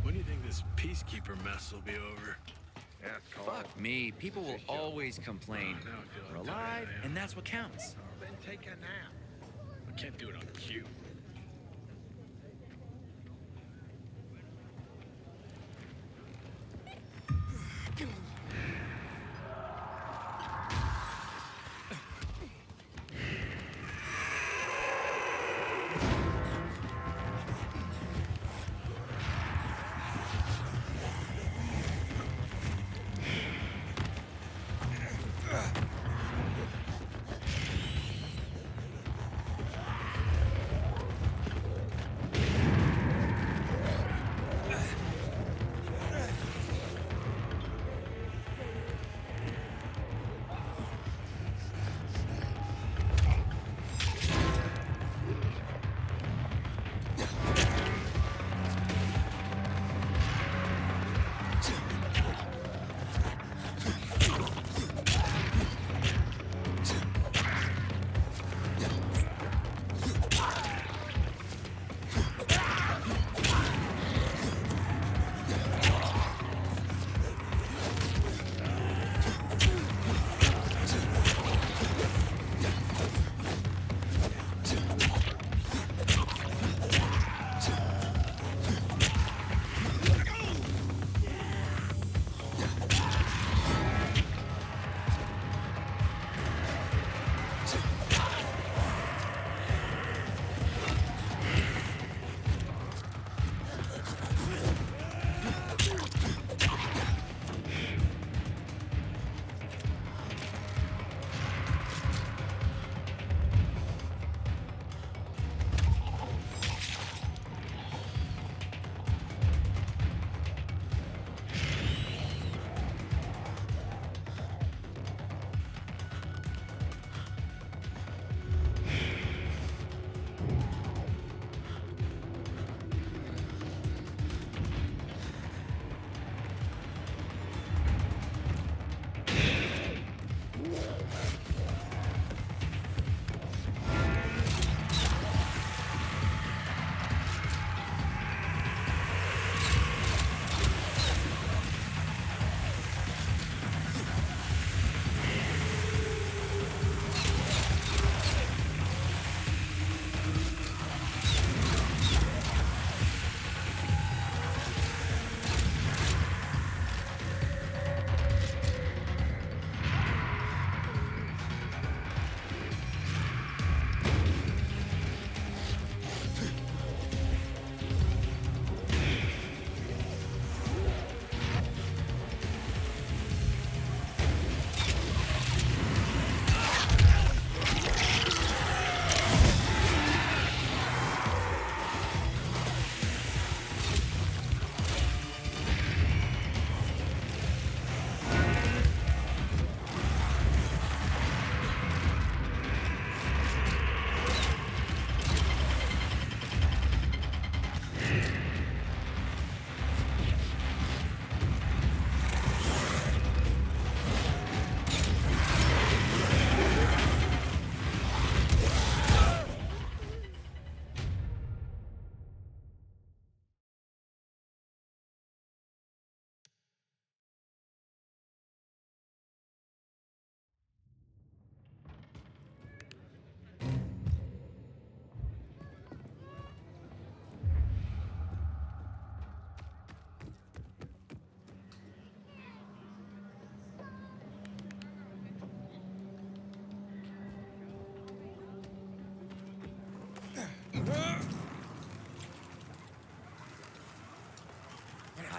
When do you think this peacekeeper mess will be over? Fuck me. People will always complain. We're alive, and that's what counts. Then take a nap. I can't do it on cue.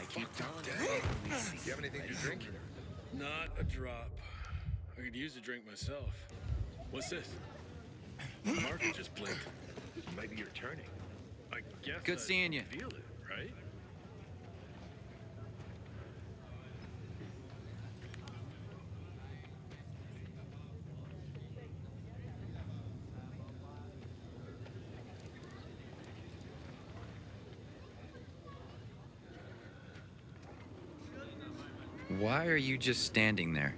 I keep telling Do you have anything to drink? Not a drop. I could use a drink myself. What's this? The market just blinked. Maybe you're turning. I guess Good I seeing you. feel it, right? Why are you just standing there?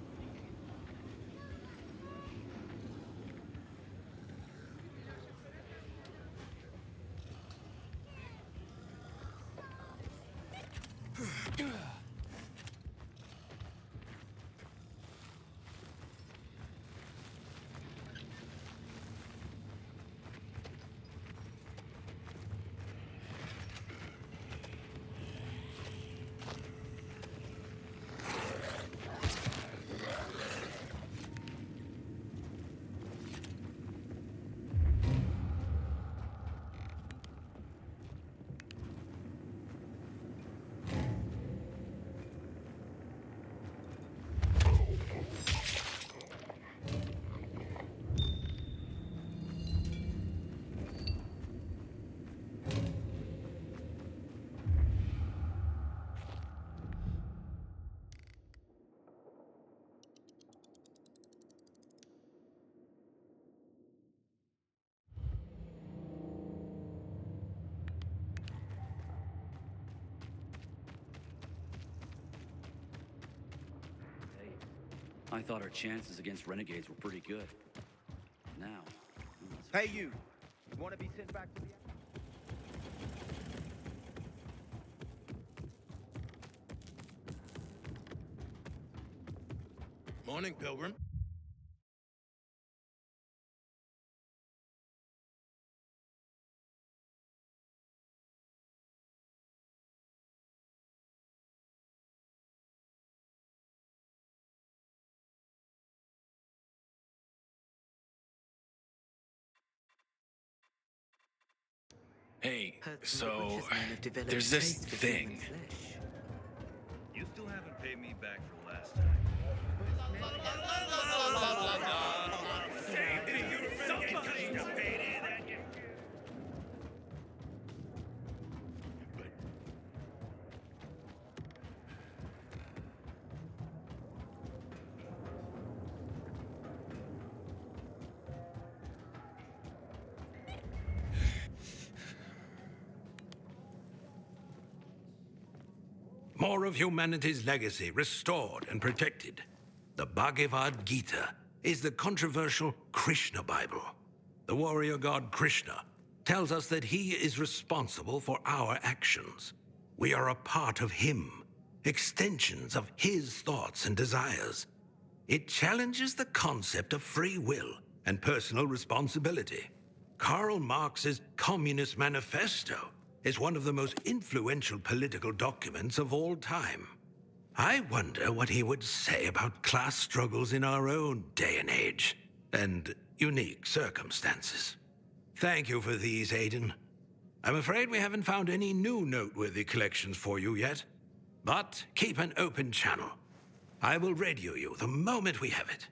I thought our chances against renegades were pretty good. Now, Hey, you want to be sent back to the... Morning, Pilgrim. Hey, so there's this thing. You still haven't paid me back for last time. More of humanity's legacy restored and protected. The Bhagavad Gita is the controversial Krishna Bible. The warrior god Krishna tells us that he is responsible for our actions. We are a part of him, extensions of his thoughts and desires. It challenges the concept of free will and personal responsibility. Karl Marx's Communist Manifesto is one of the most influential political documents of all time. I wonder what he would say about class struggles in our own day and age, and unique circumstances. Thank you for these, Aiden. I'm afraid we haven't found any new noteworthy collections for you yet, but keep an open channel. I will radio you the moment we have it.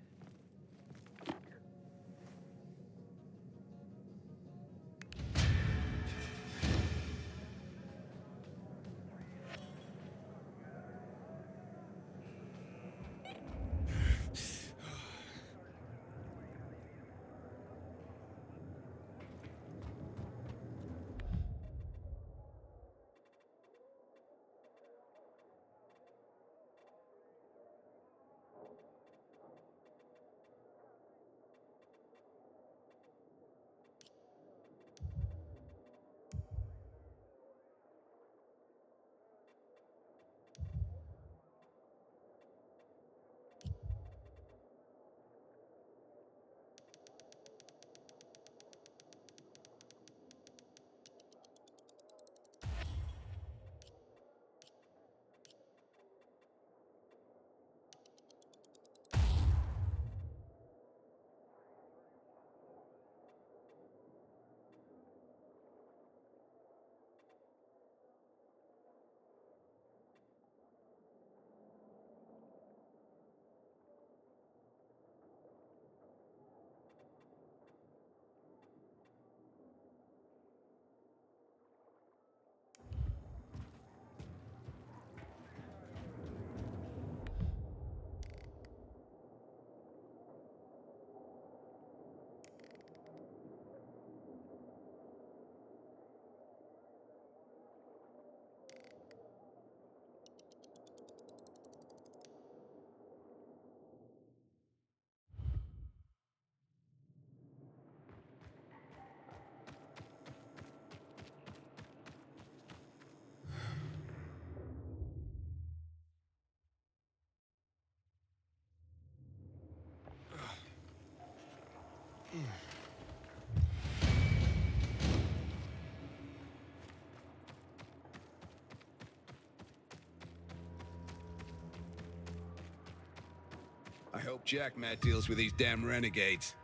I hope Jack Matt deals with these damn renegades.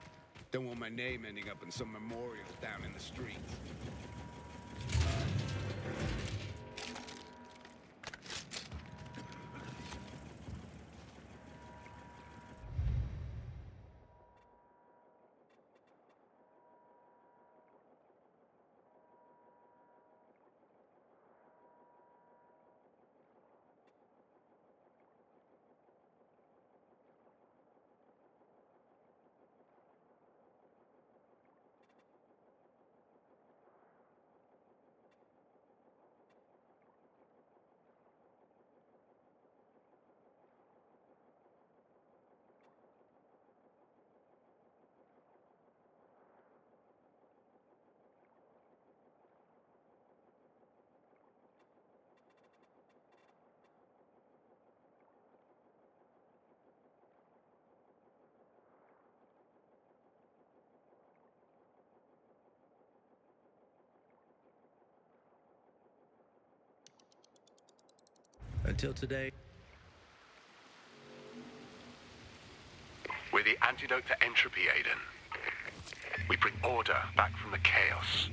Don't want my name ending up in some memorial down in the streets. Until today. We're the antidote to entropy, Aiden. We bring order back from the chaos.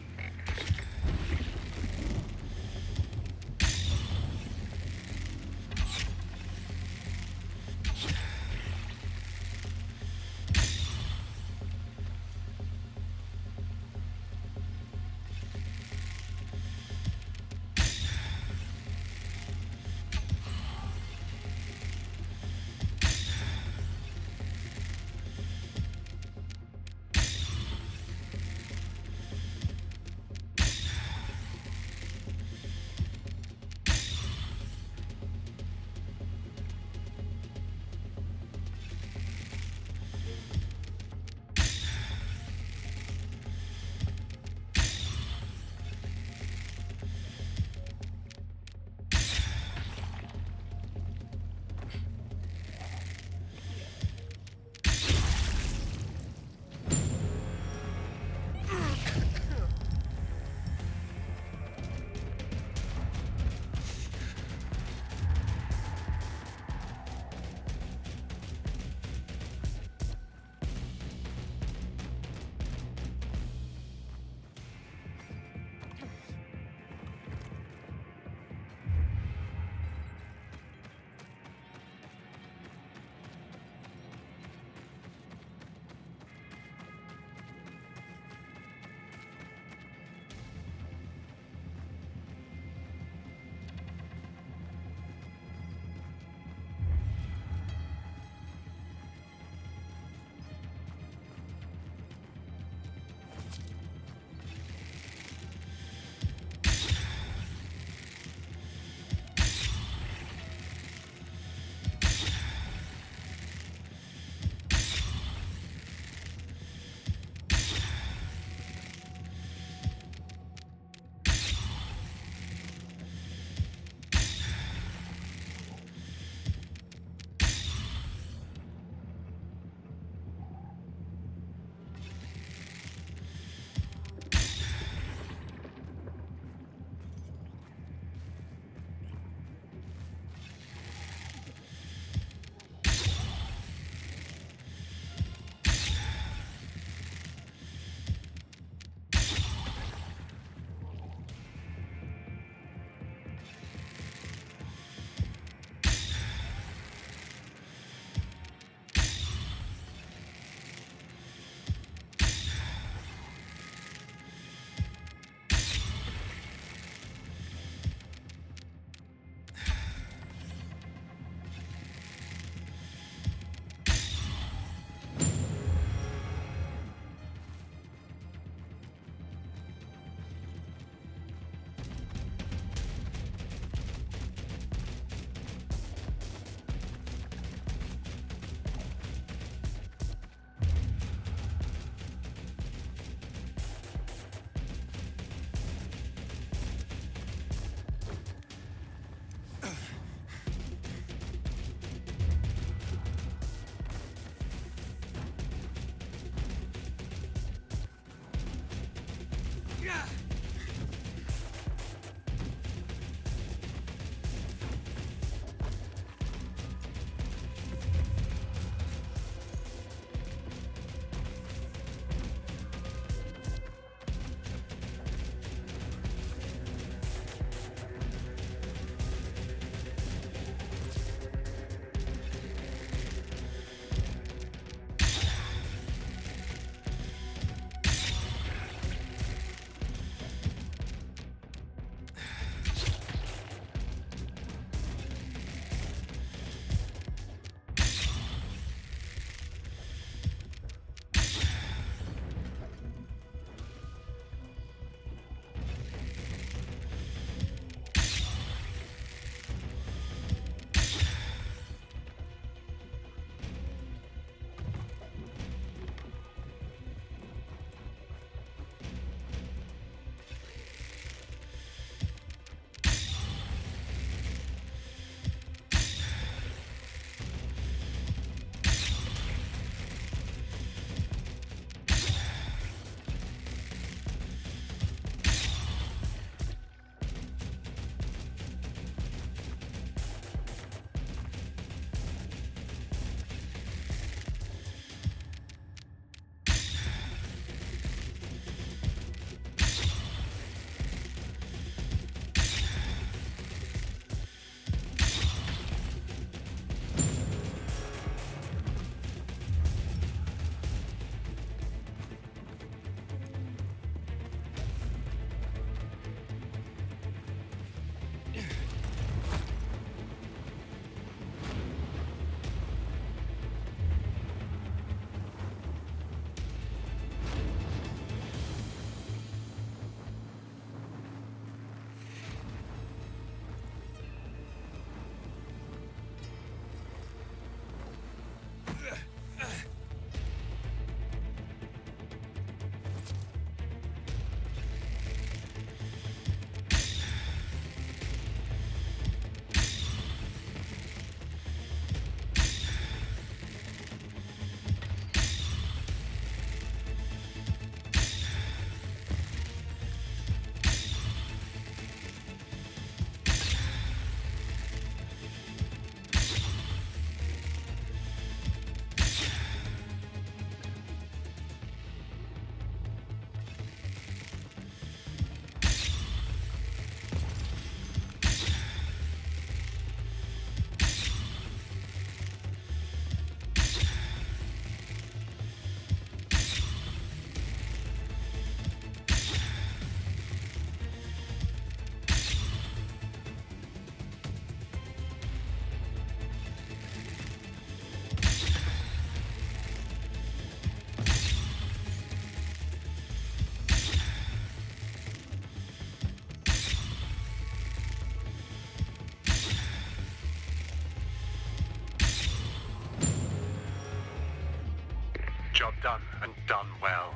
done, and done well.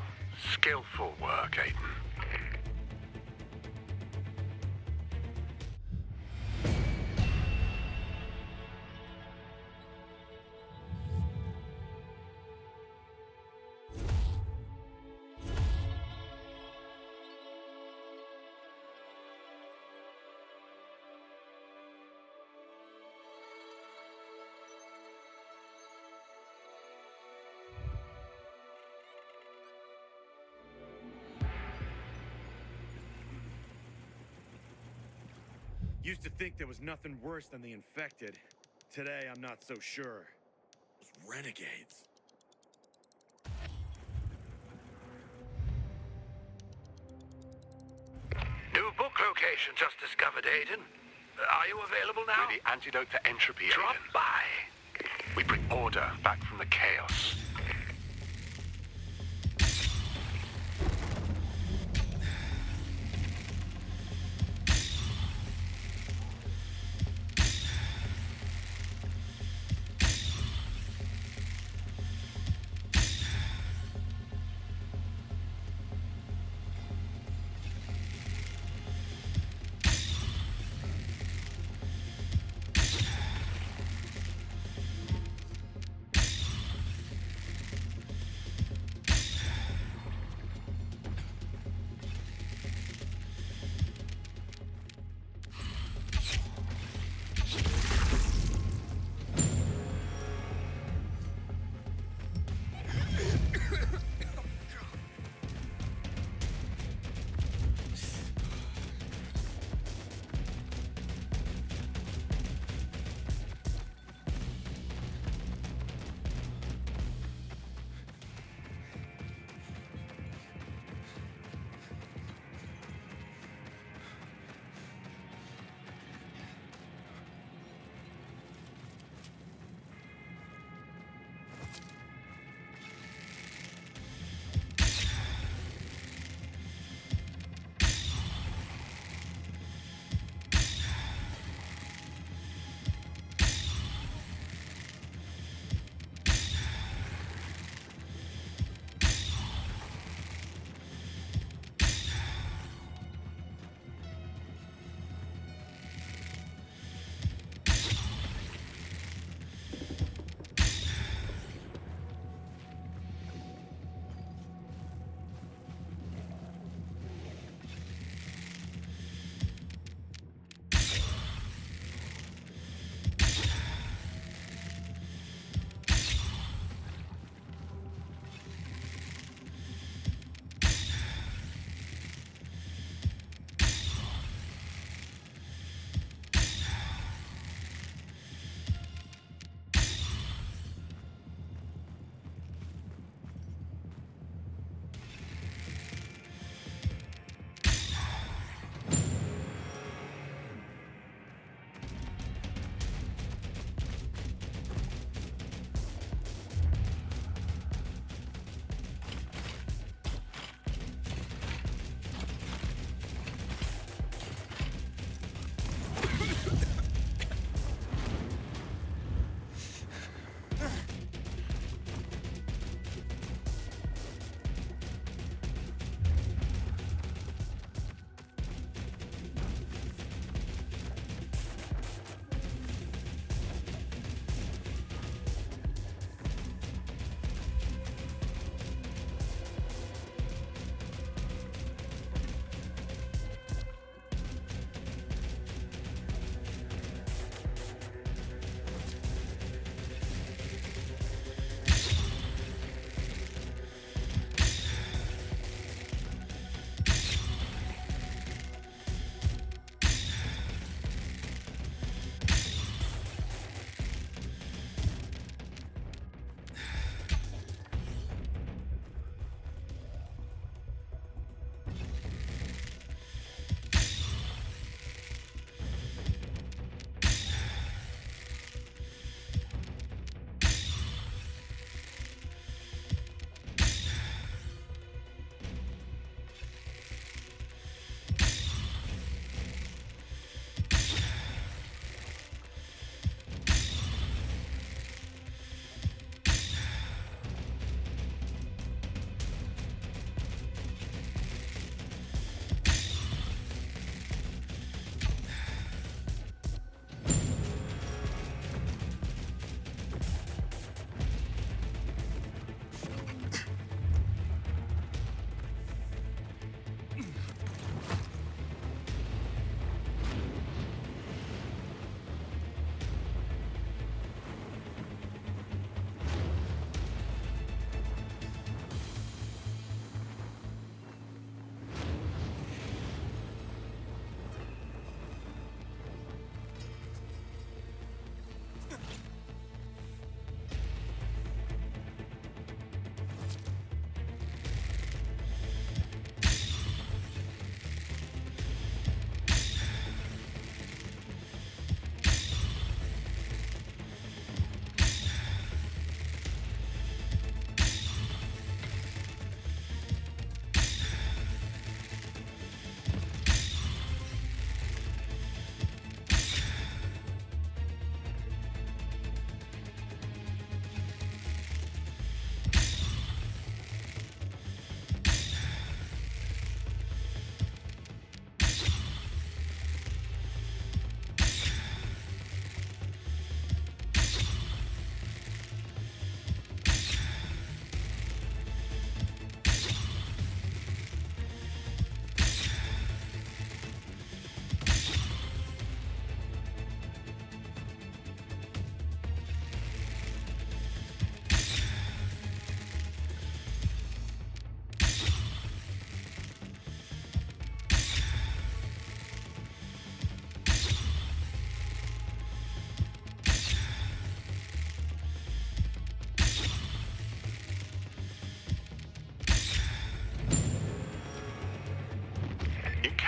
Skillful work, Aiden. Used to think there was nothing worse than the infected. Today, I'm not so sure. Those renegades. New book location just discovered, Aiden. Are you available now? We're the antidote to entropy, Drop Aiden. by. We bring order back from the chaos.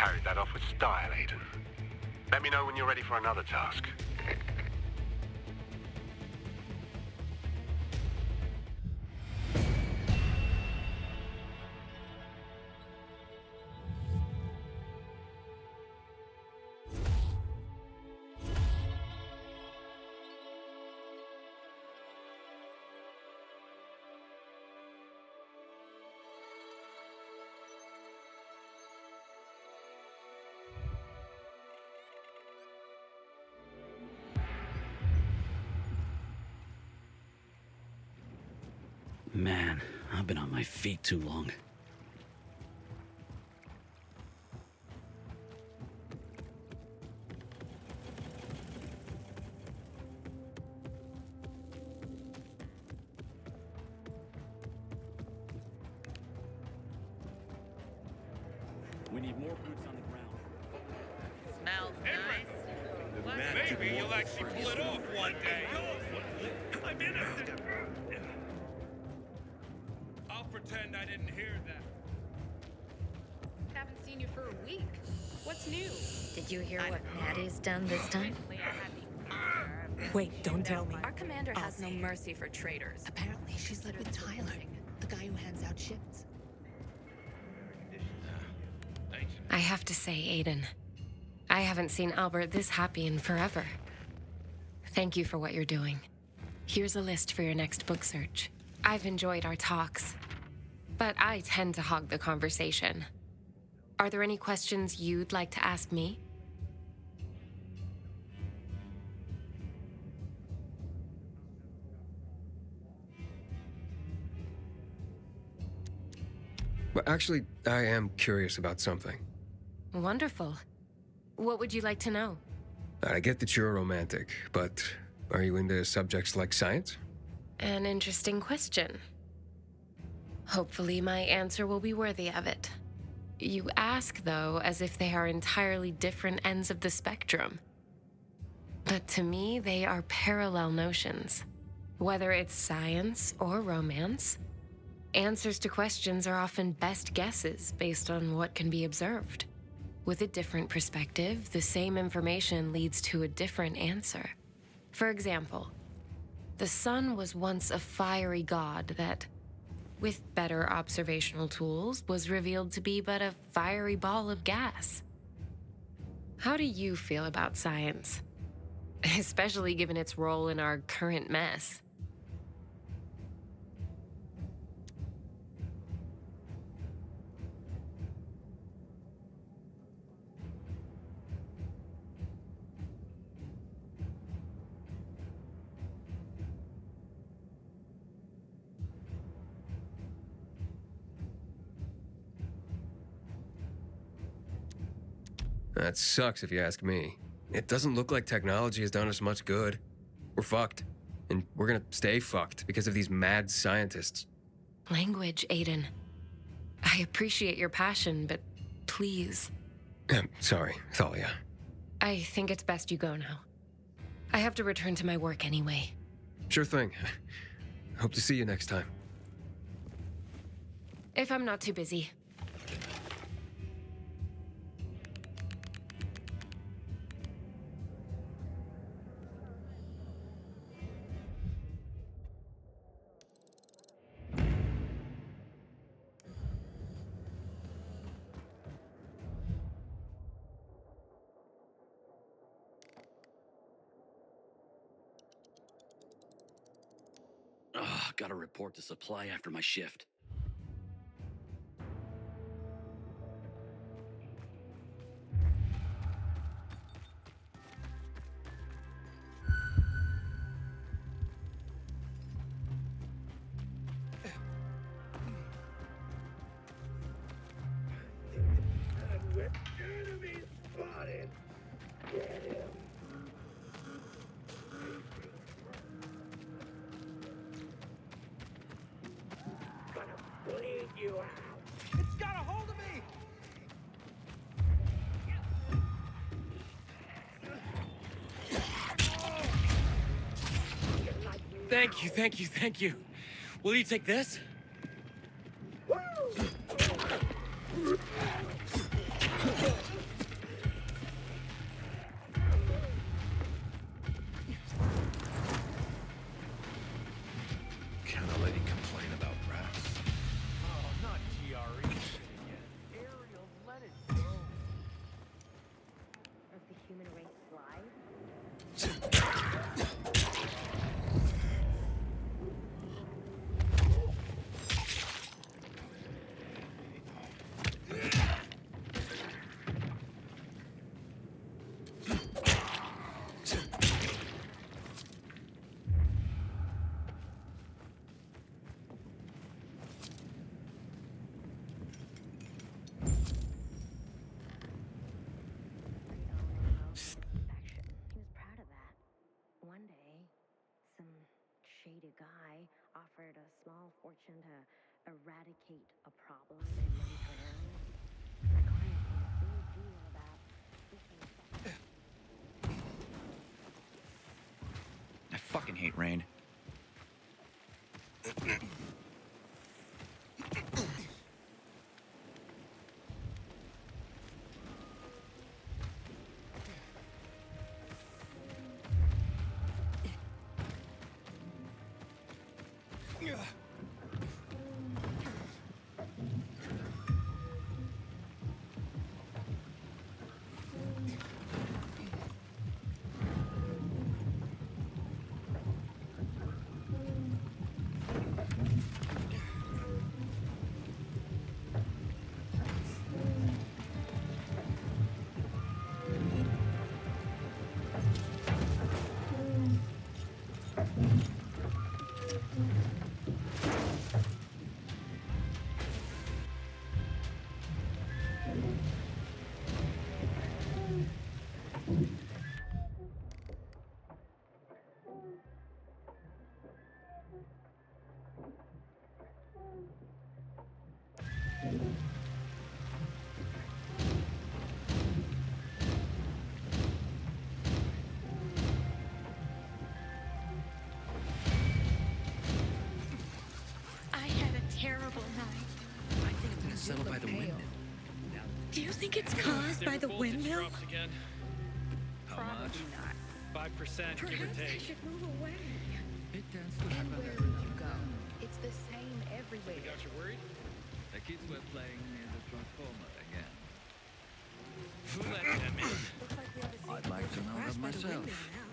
carried that off with style, Aiden. Let me know when you're ready for another task. Man, I've been on my feet too long. We need more boots on the ground. Smells nice. Maybe you'll actually pull it off one day. I'm innocent. I'll pretend I didn't hear that. Haven't seen you for a week. What's new? Did you hear what Maddie's done this time? Wait, don't tell me. Our commander has no mercy for traitors. Apparently, she slept with Tyler, the guy who hands out ships. I have to say, Aiden, I haven't seen Albert this happy in forever. Thank you for what you're doing. Here's a list for your next book search. I've enjoyed our talks, but I tend to hog the conversation. Are there any questions you'd like to ask me? Well, actually, I am curious about something. Wonderful. What would you like to know? I get that you're a romantic, but are you into subjects like science? An interesting question. Hopefully my answer will be worthy of it. You ask, though, as if they are entirely different ends of the spectrum. But to me, they are parallel notions. Whether it's science or romance, answers to questions are often best guesses based on what can be observed. With a different perspective, the same information leads to a different answer. For example, the sun was once a fiery god that, with better observational tools, was revealed to be but a fiery ball of gas. How do you feel about science? Especially given its role in our current mess. That sucks if you ask me. It doesn't look like technology has done us much good. We're fucked. And we're gonna stay fucked because of these mad scientists. Language, Aiden. I appreciate your passion, but please. Sorry, Thalia. I think it's best you go now. I have to return to my work anyway. Sure thing. Hope to see you next time. If I'm not too busy. Gotta report to supply after my shift. Enemy spotted. Get him. Bleed you out. It's got a hold of me. Thank you, thank you, thank you. Will you take this? He was proud of that. One day, some shady guy offered a small fortune to eradicate a problem in Mediterranean. The client made a big deal about I fucking hate rain. I had a terrible night. I think I'm gonna settle by the windmill. Do you think it's caused by the windmill? Drops again. How much? Not. 5%, give or Perhaps I take. should move away. It tends to And happen where every would now you and go? then. It's the same everywhere. We got you worried? The kids were playing near the transformer again. Who let them in? Looks like we ought to see I'd if like there's to a know crash that by the myself. windmill now.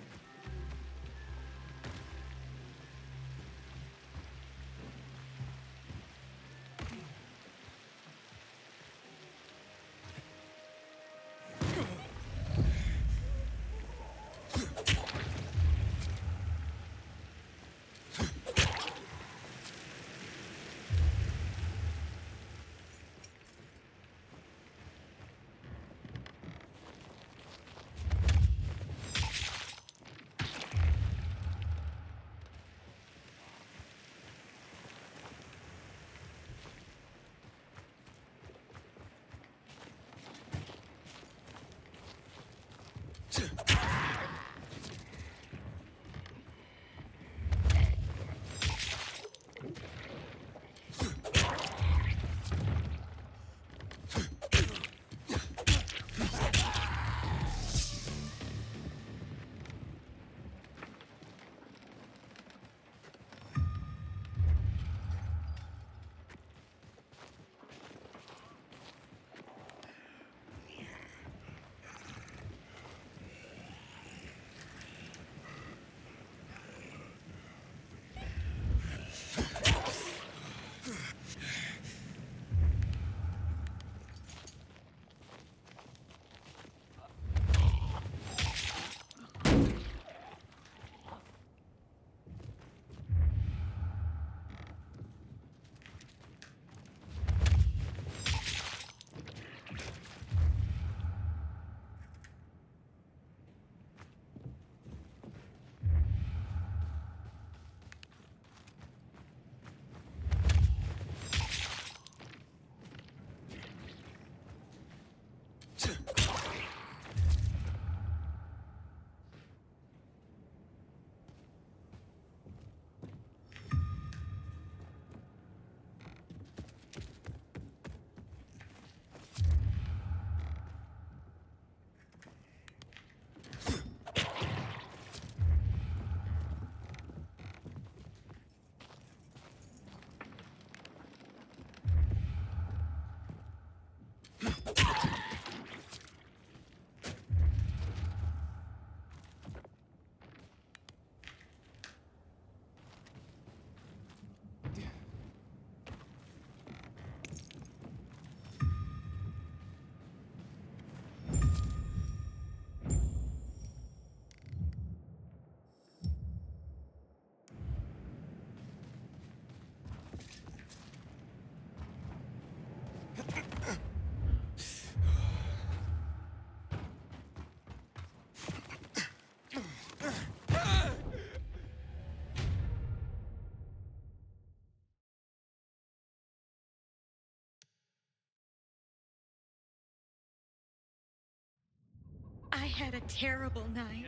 I had a terrible night.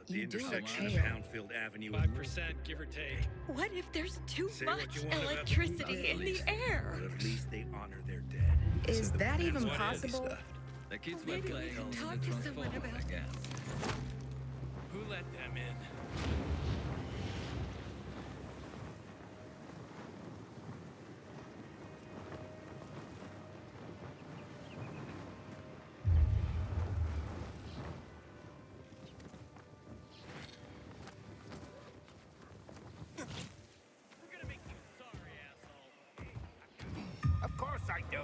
At the intersection of Houndfield Avenue and 5%, give or take. What if there's too Say what much you want about electricity in the air? But at least they honor their dead. Is that even That's possible? The kids were Maybe we playing can on talk the to someone transformer, about I guess. Who let them in? Of course I do.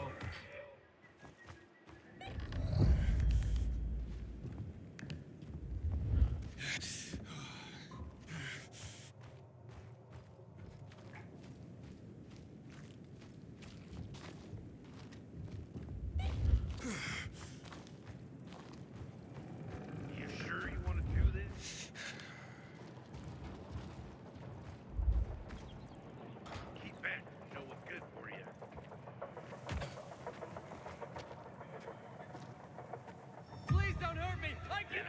You sure you want to do this? Keep it. You know what's good for you. Please don't hurt me! I can.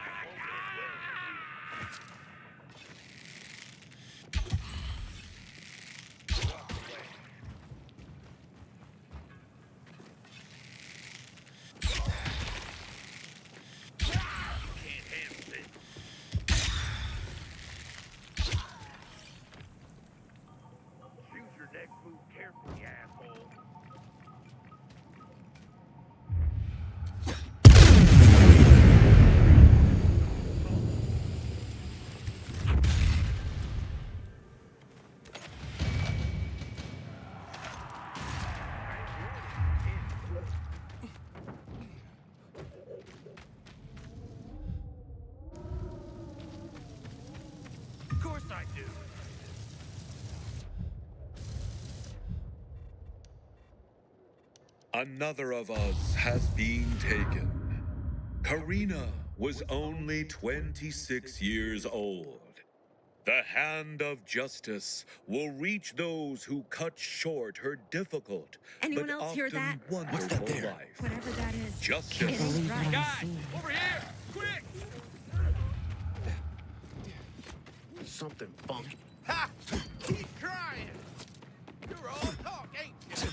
Can't handle it. Choose your next move carefully, asshole. Of course I do. Another of us has been taken. Karina was only 26 years old. The hand of justice will reach those who cut short her difficult Anyone but else often hear that? wonderful life. Whatever that is. Justice. It ain't right. Guys, over here! Quick! Something funky. Ha! Keep crying! You're all talk, ain't you?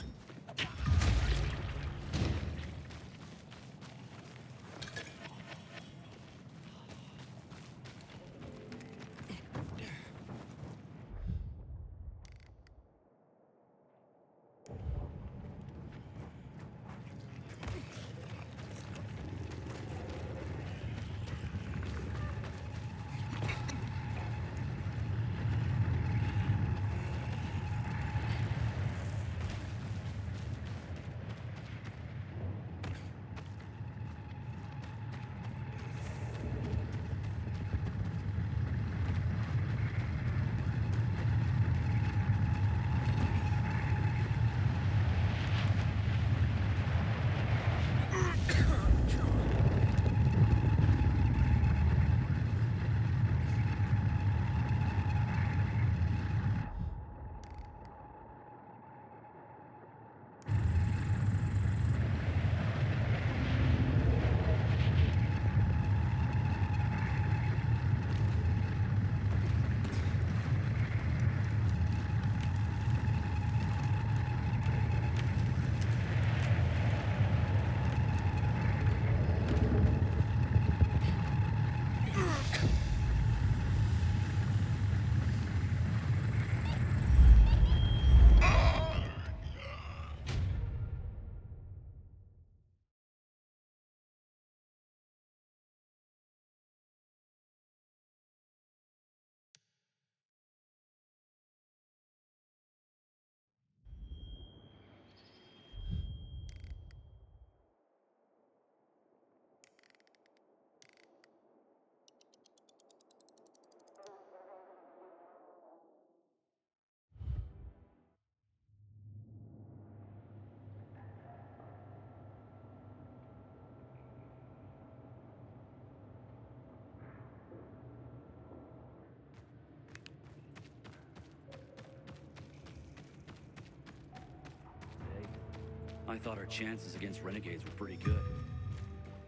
I thought our chances against renegades were pretty good.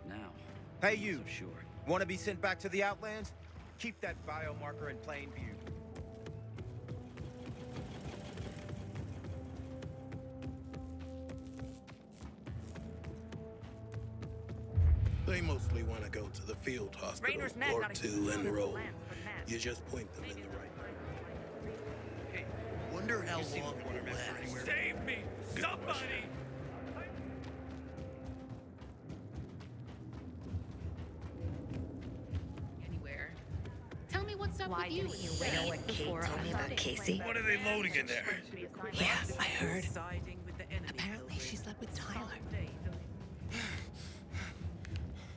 Now, Hey, I'm you. not so sure. Want to be sent back to the Outlands? Keep that biomarker in plain view. They mostly want to go to the field hospital Raynor's net or got a to huge enroll. plans for Matt. You just point them in the right direction. Wonder how long it will last. Save me! Somebody! Anywhere. Tell me what's up Why with you. didn't you wait before Kate told me about Casey? What are they loading in there? Yeah, I heard. Apparently, she slept with Tyler.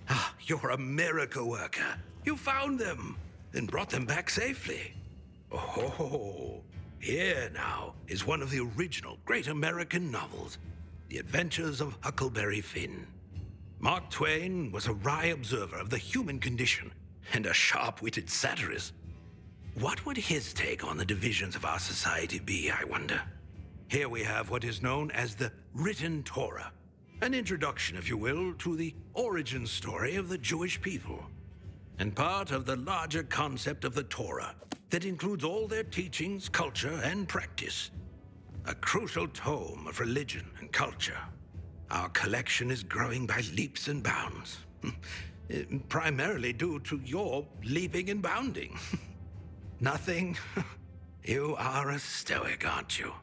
Ah, you're a miracle worker. You found them and brought them back safely. Oh, here now is one of the original great American novels, The Adventures of Huckleberry Finn. Mark Twain was a wry observer of the human condition and a sharp-witted satirist. What would his take on the divisions of our society be, I wonder? Here we have what is known as the written Torah, an introduction, if you will, to the origin story of the Jewish people, and part of the larger concept of the Torah that includes all their teachings, culture, and practice. A crucial tome of religion and culture. Our collection is growing by leaps and bounds, primarily due to your leaping and bounding. Nothing? You are a stoic, aren't you?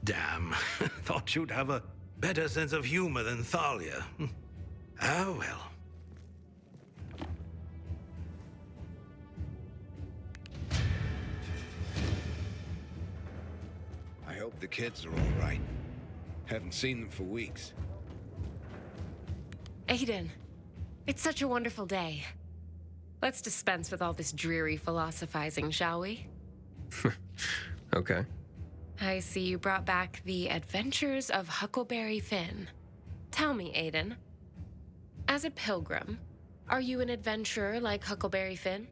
Damn, thought you'd have a better sense of humor than Thalia. Ah, well. I hope the kids are all right. Haven't seen them for weeks. Aiden, it's such a wonderful day. Let's dispense with all this dreary philosophizing, shall we? Okay. I see you brought back The Adventures of Huckleberry Finn. Tell me, Aiden, as a pilgrim, are you an adventurer like Huckleberry Finn?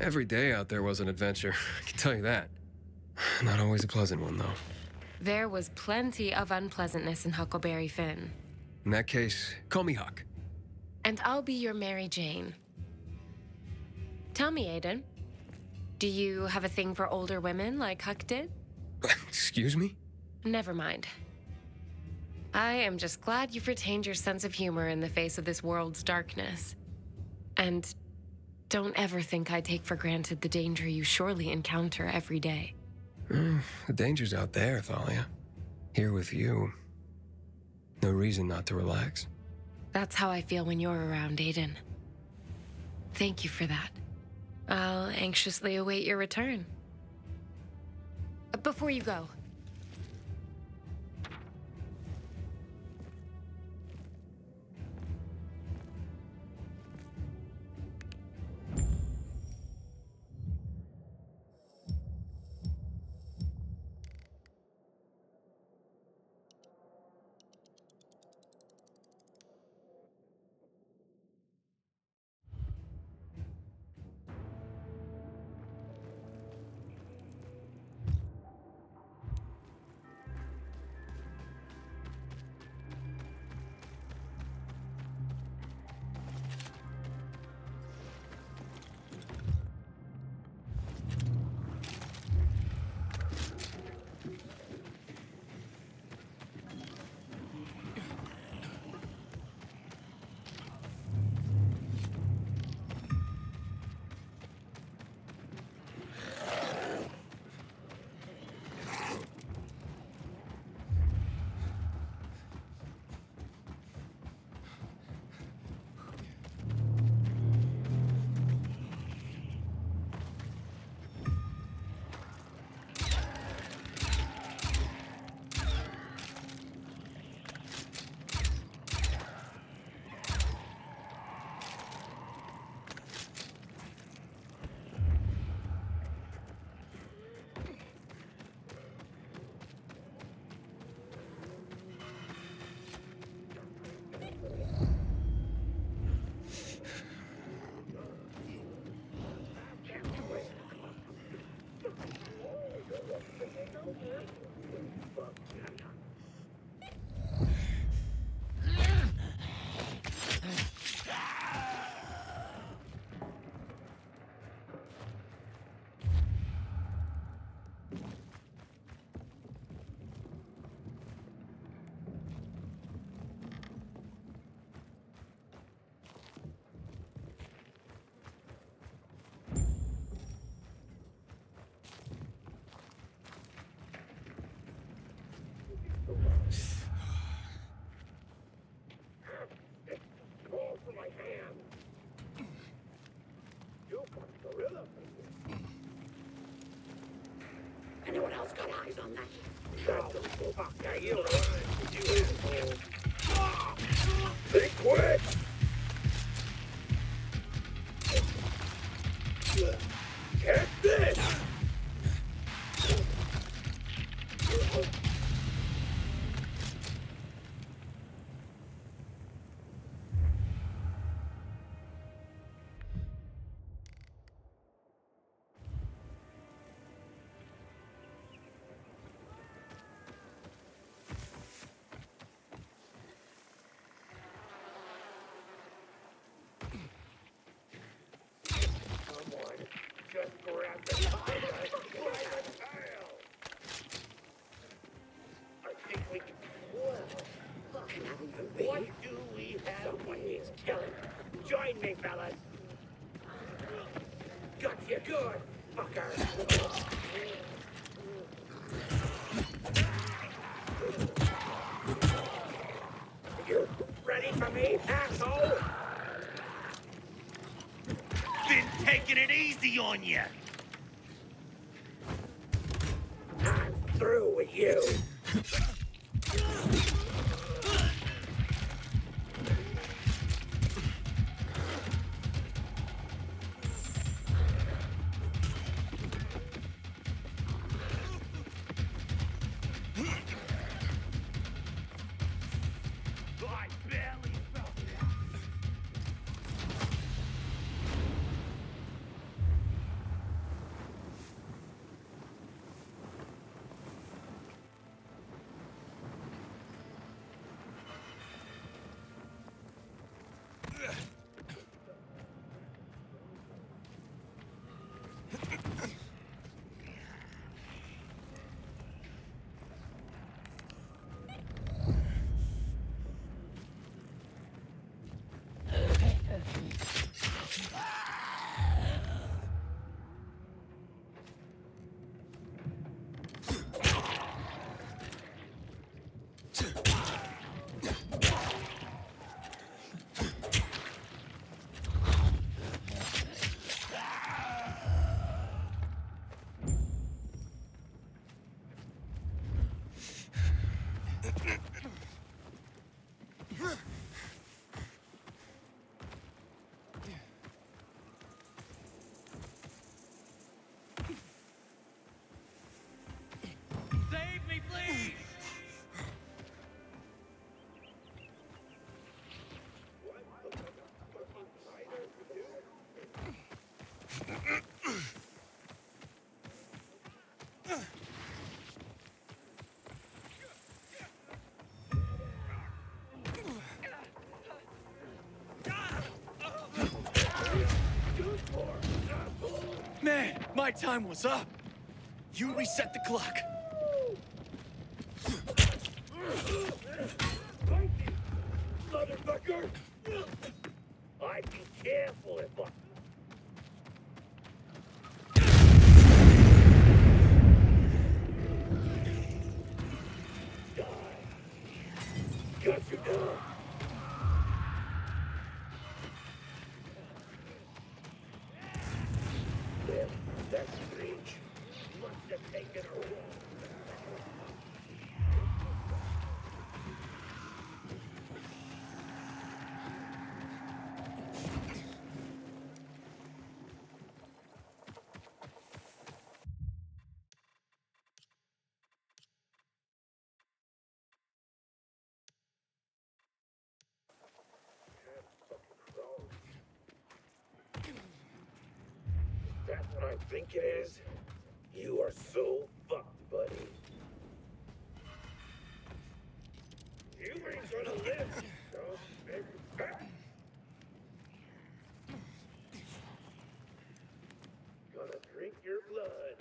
Every day out there was an adventure, I can tell you that. Not always a pleasant one, though. There was plenty of unpleasantness in Huckleberry Finn. In that case, call me Huck. And I'll be your Mary Jane. Tell me, Aiden, do you have a thing for older women like Huck did? Excuse me? Never mind. I am just glad you've retained your sense of humor in the face of this world's darkness. And don't ever think I take for granted the danger you surely encounter every day. The danger's out there, Thalia. Here with you. No reason not to relax. That's how I feel when you're around, Aiden. Thank you for that. I'll anxiously await your return. Before you go, Anyone else got eyes on that? Fuck, yeah, you right. You asshole. Think quick! Catch this! Just grab the tiger by the tail. I think we can. Well, can that even be? What do we have? Someone needs killing. Join me, fellas. Got you good, fucker. You ready for me, asshole? Been taking it easy on you. I'm through with you. I barely felt it. Save me, please! Man, my time was up. You reset the clock. Motherfucker! I'd be careful if I... Got you down. Well, that's strange. Must have taken her away. That's what I think it is. You are so fucked, buddy. You ain't gonna live, so gonna drink your blood.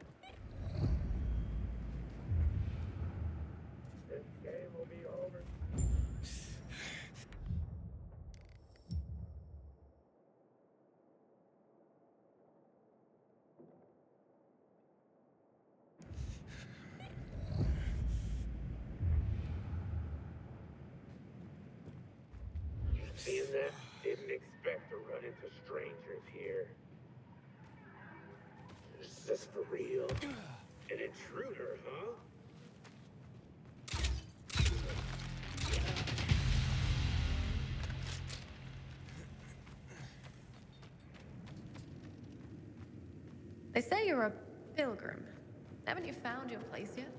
This game will be over. You seeing that? Didn't expect to run into strangers here. Is this for real? An intruder, huh? They say you're a pilgrim. Haven't you found your place yet?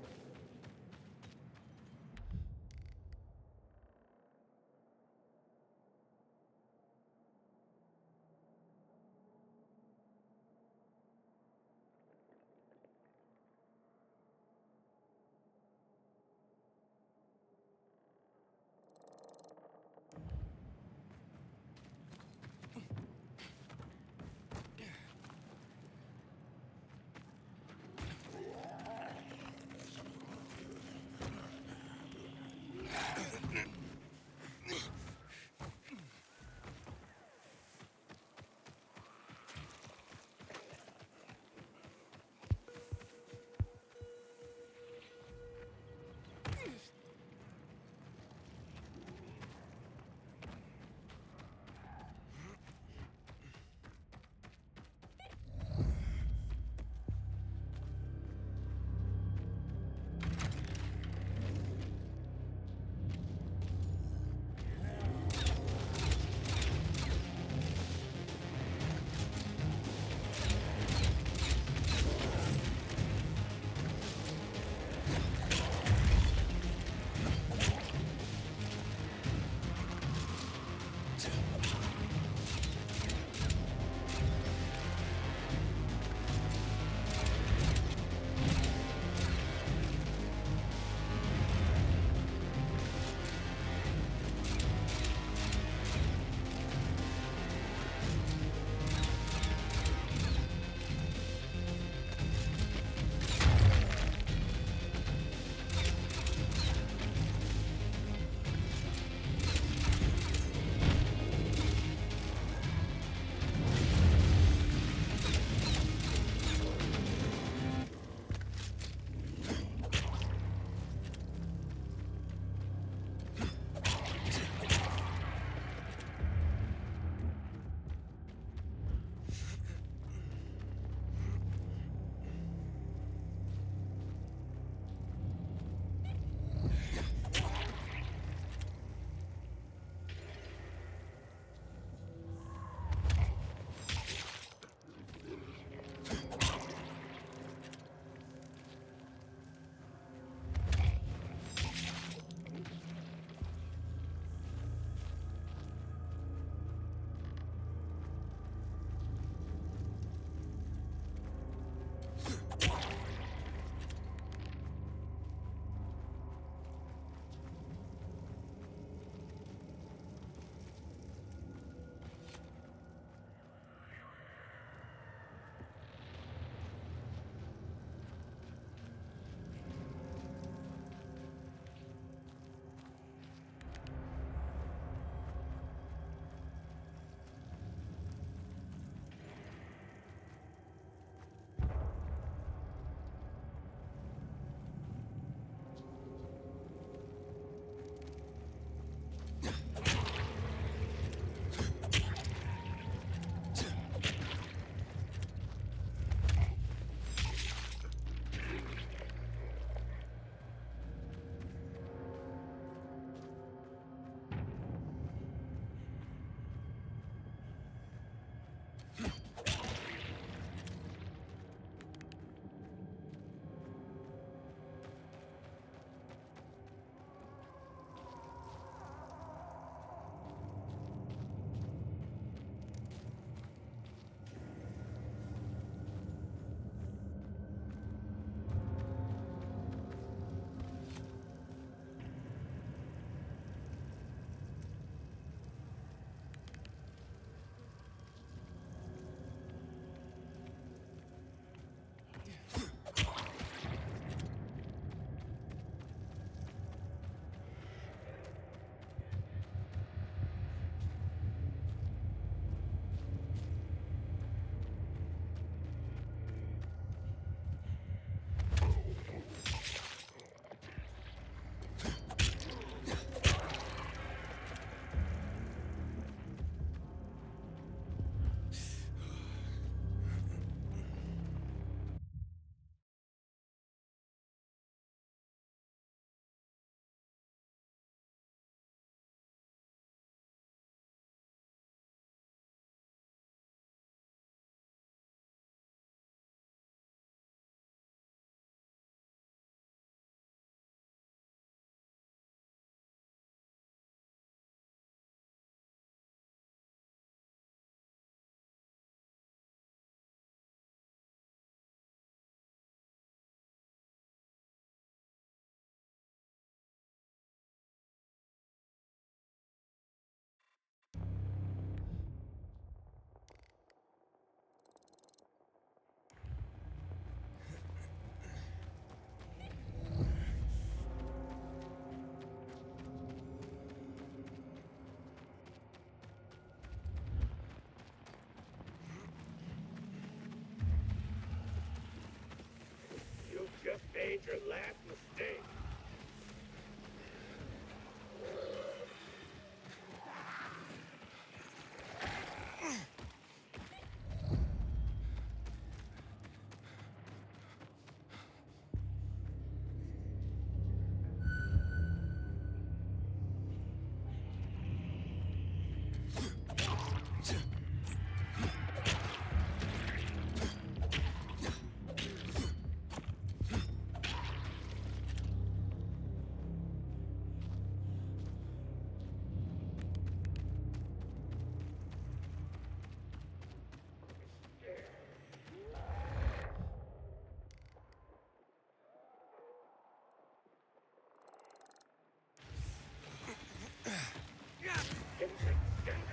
made your last mistake.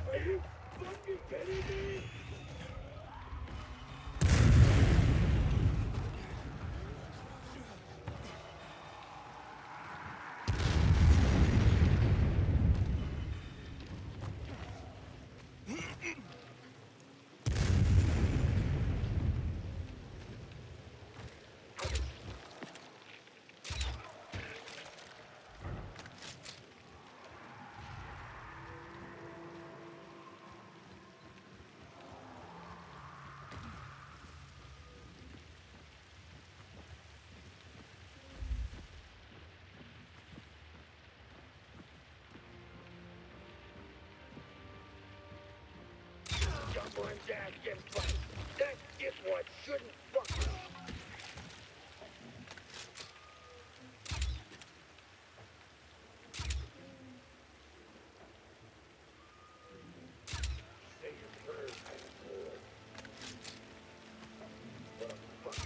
Are you fucking kidding me? Someone's ass gets fucked. That dipwad shouldn't fuck. Say your prayers, asshole. Fuck.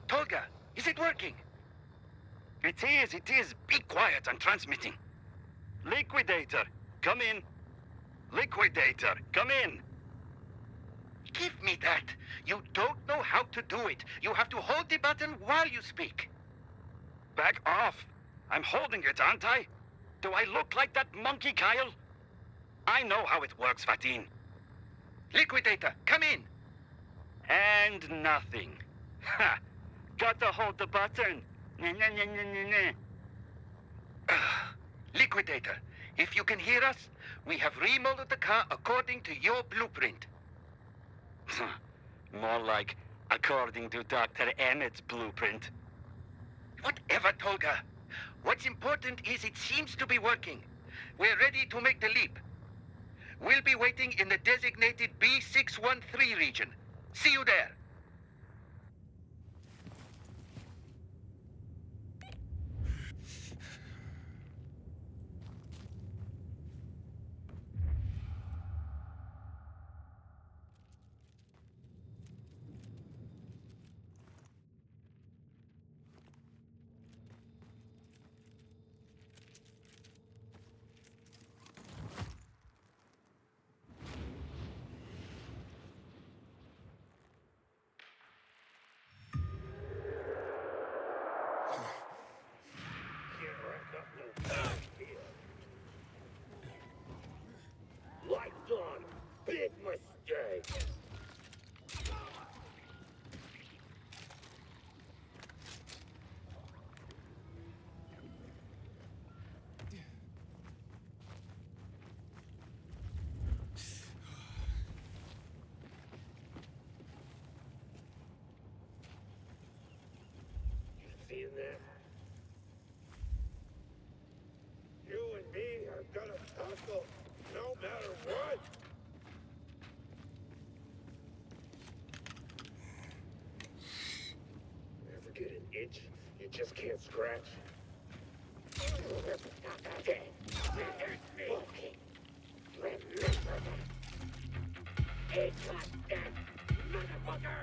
Tolga, is it working? It is, it is. Be quiet, I'm transmitting. Liquidator, come in. Liquidator, come in. Give me that. You don't know how to do it. You have to hold the button while you speak. Back off. I'm holding it, aren't I? Do I look like that monkey, Kyle? I know how it works, Fatin. Liquidator, come in. And nothing. Ha! Got to hold the button. Liquidator, if you can hear us, we have remodeled the car according to your blueprint. More like according to Dr. Emmett's blueprint. Whatever, Tolga. What's important is it seems to be working. We're ready to make the leap. We'll be waiting in the designated B613 region. See you there. Lights on. Big mistake. You seen that? You and me are gonna tussle no matter what. Ever get an itch you just can't scratch? Okay. Remember that. Hey, goddamn motherfucker!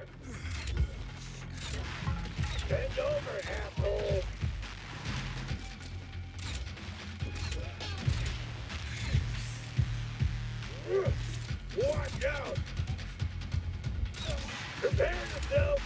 Bend over, asshole! Watch out! Prepare yourself!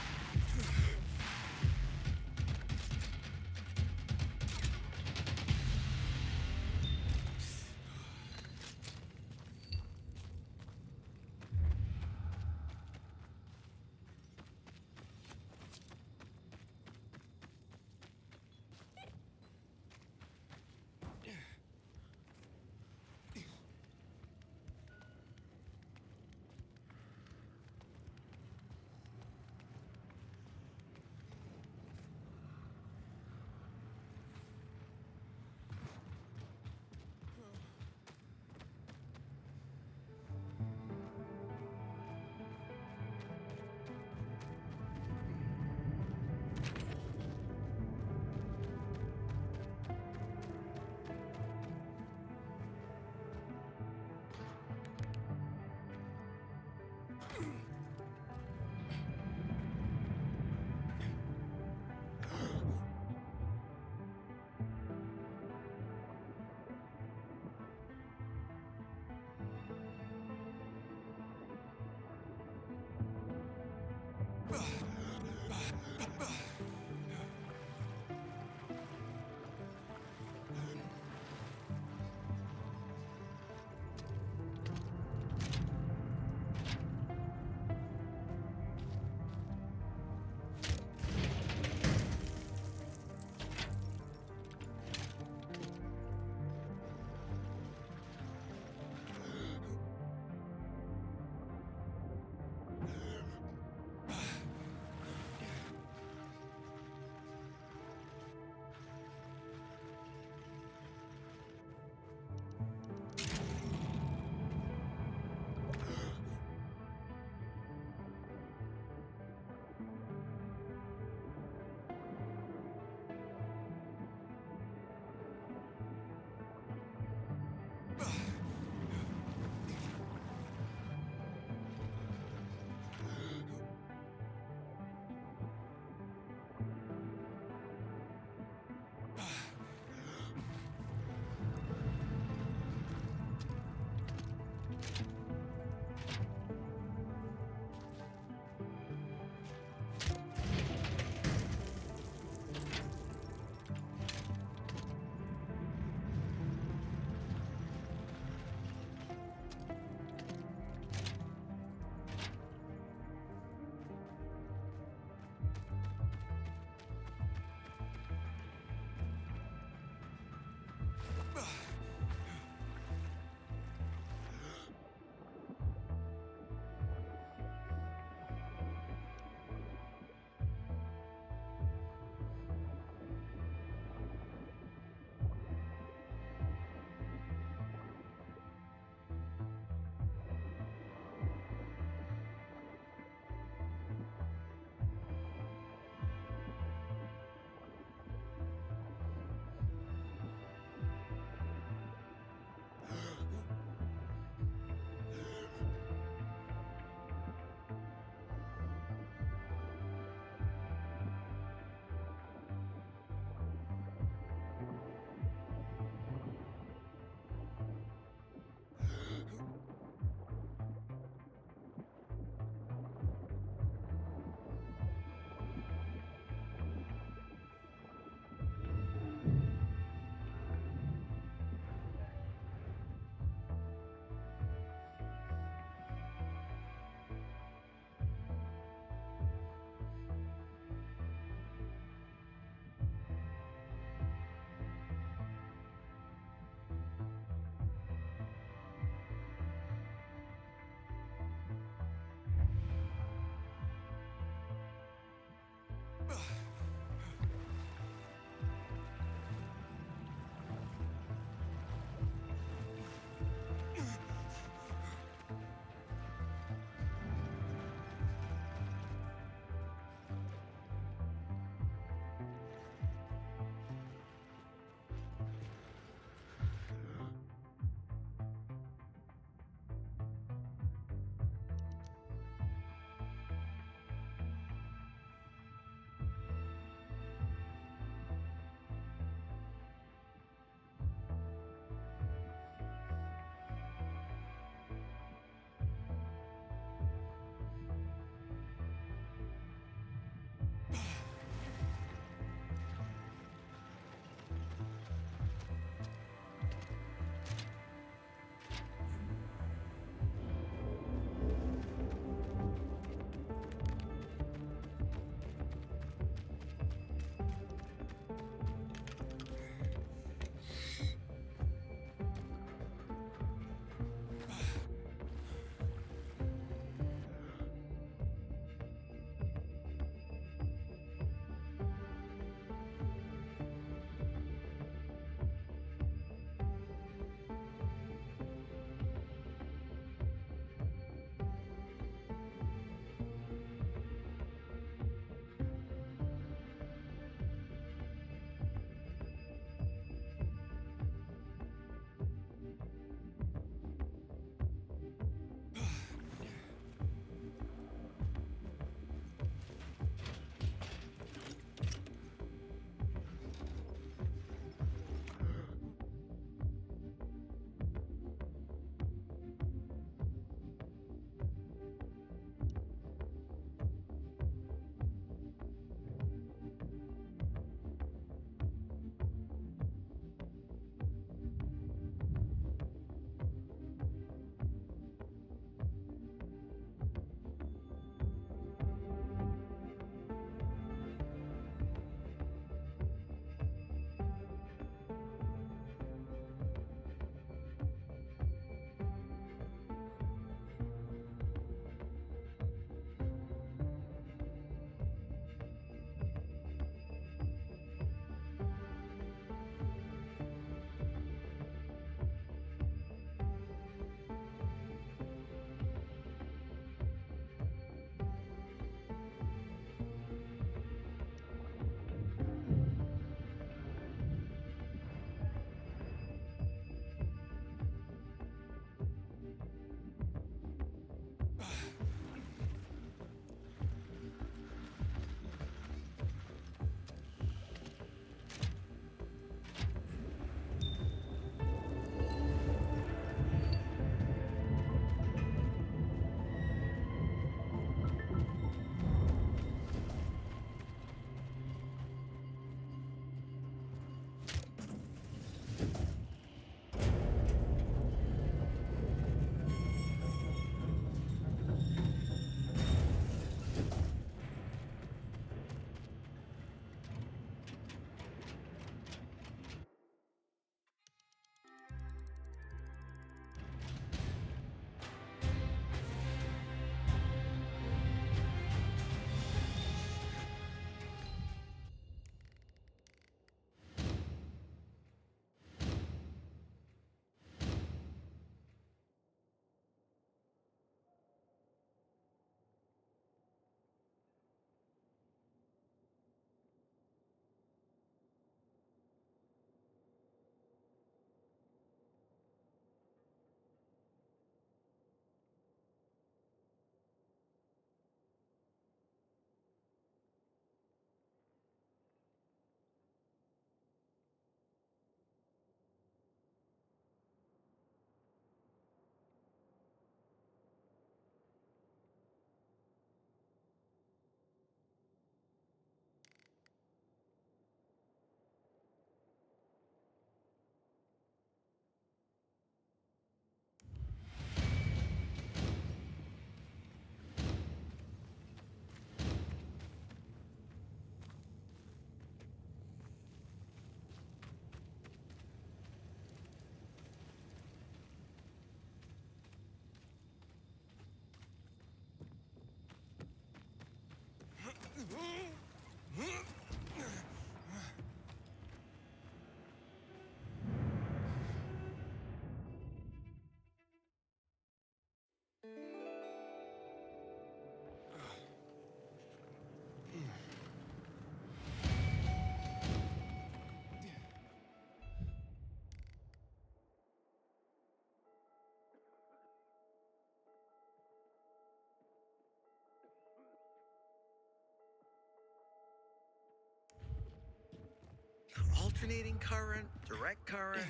Alternating current, direct current.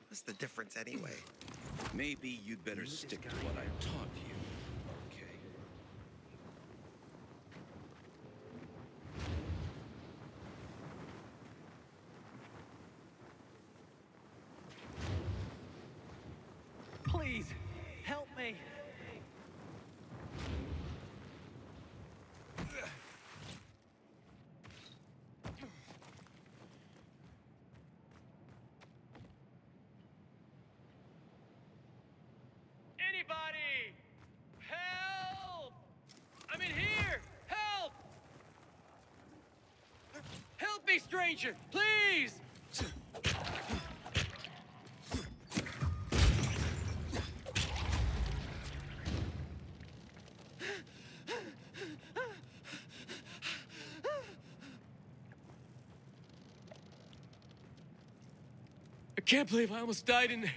What's the difference anyway? Maybe you'd better stick to what I taught you, okay? Please, help me. Anybody! Help! I'm in here! Help! Help me, stranger! Please! I can't believe I almost died in there.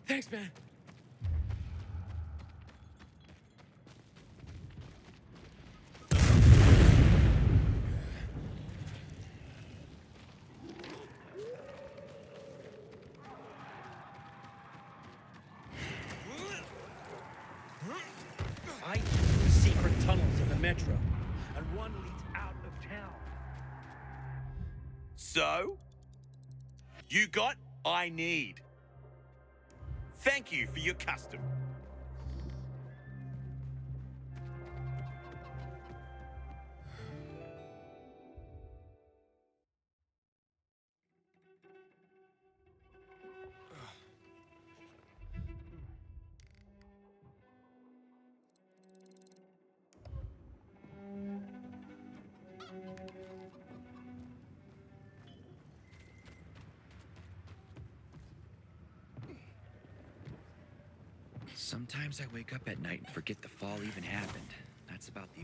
Thanks, man. I know 3 secret tunnels in the metro, and one leads out of town. So? You got I need. Thank you for your custom. Sometimes I wake up at night and forget the fall even happened. That's about the...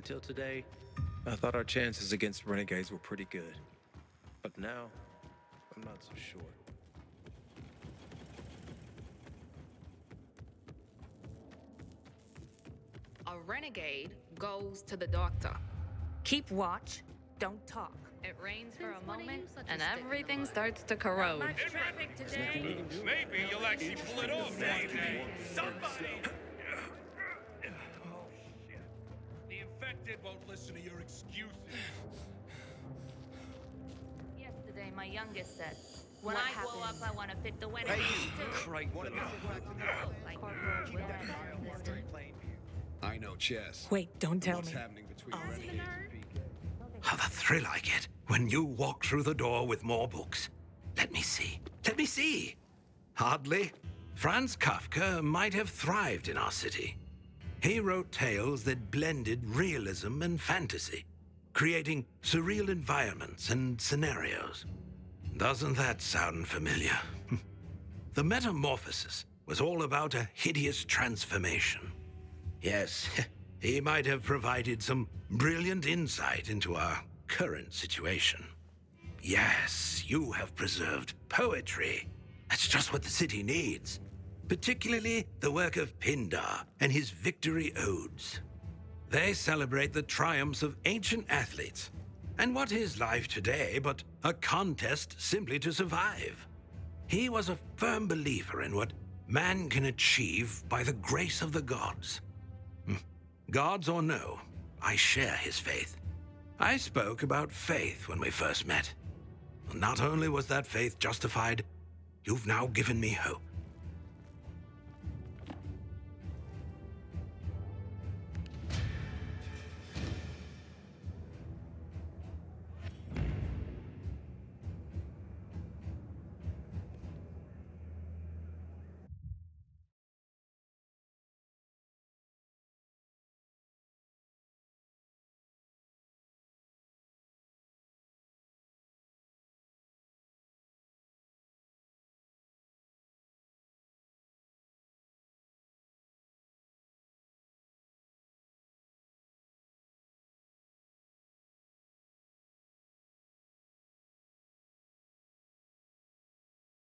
Until today, I thought our chances against renegades were pretty good. But now, I'm not so sure. A renegade goes to the doctor. Keep watch, don't talk. It rains for a moment, and everything starts to corrode. Much traffic today. Maybe you'll actually pull it off one day. Somebody! Oh, shit. The infected won't listen to your excuses. Yesterday, my youngest said, when I grow up, I want to fit the wedding. Right. One of the I know chess. Wait, don't tell What's me. happening between Oh. renegades and PK? How the thrill I get when you walk through the door with more books. Let me see. Let me see. Hardly. Franz Kafka might have thrived in our city. He wrote tales that blended realism and fantasy, creating surreal environments and scenarios. Doesn't that sound familiar? The Metamorphosis was all about a hideous transformation. Yes, he might have provided some brilliant insight into our current situation. Yes, you have preserved poetry. That's just what the city needs. Particularly the work of Pindar and his victory odes. They celebrate the triumphs of ancient athletes. And what is life today but a contest simply to survive? He was a firm believer in what man can achieve by the grace of the gods. Gods or no, I share his faith. I spoke about faith when we first met. Not only was that faith justified, you've now given me hope.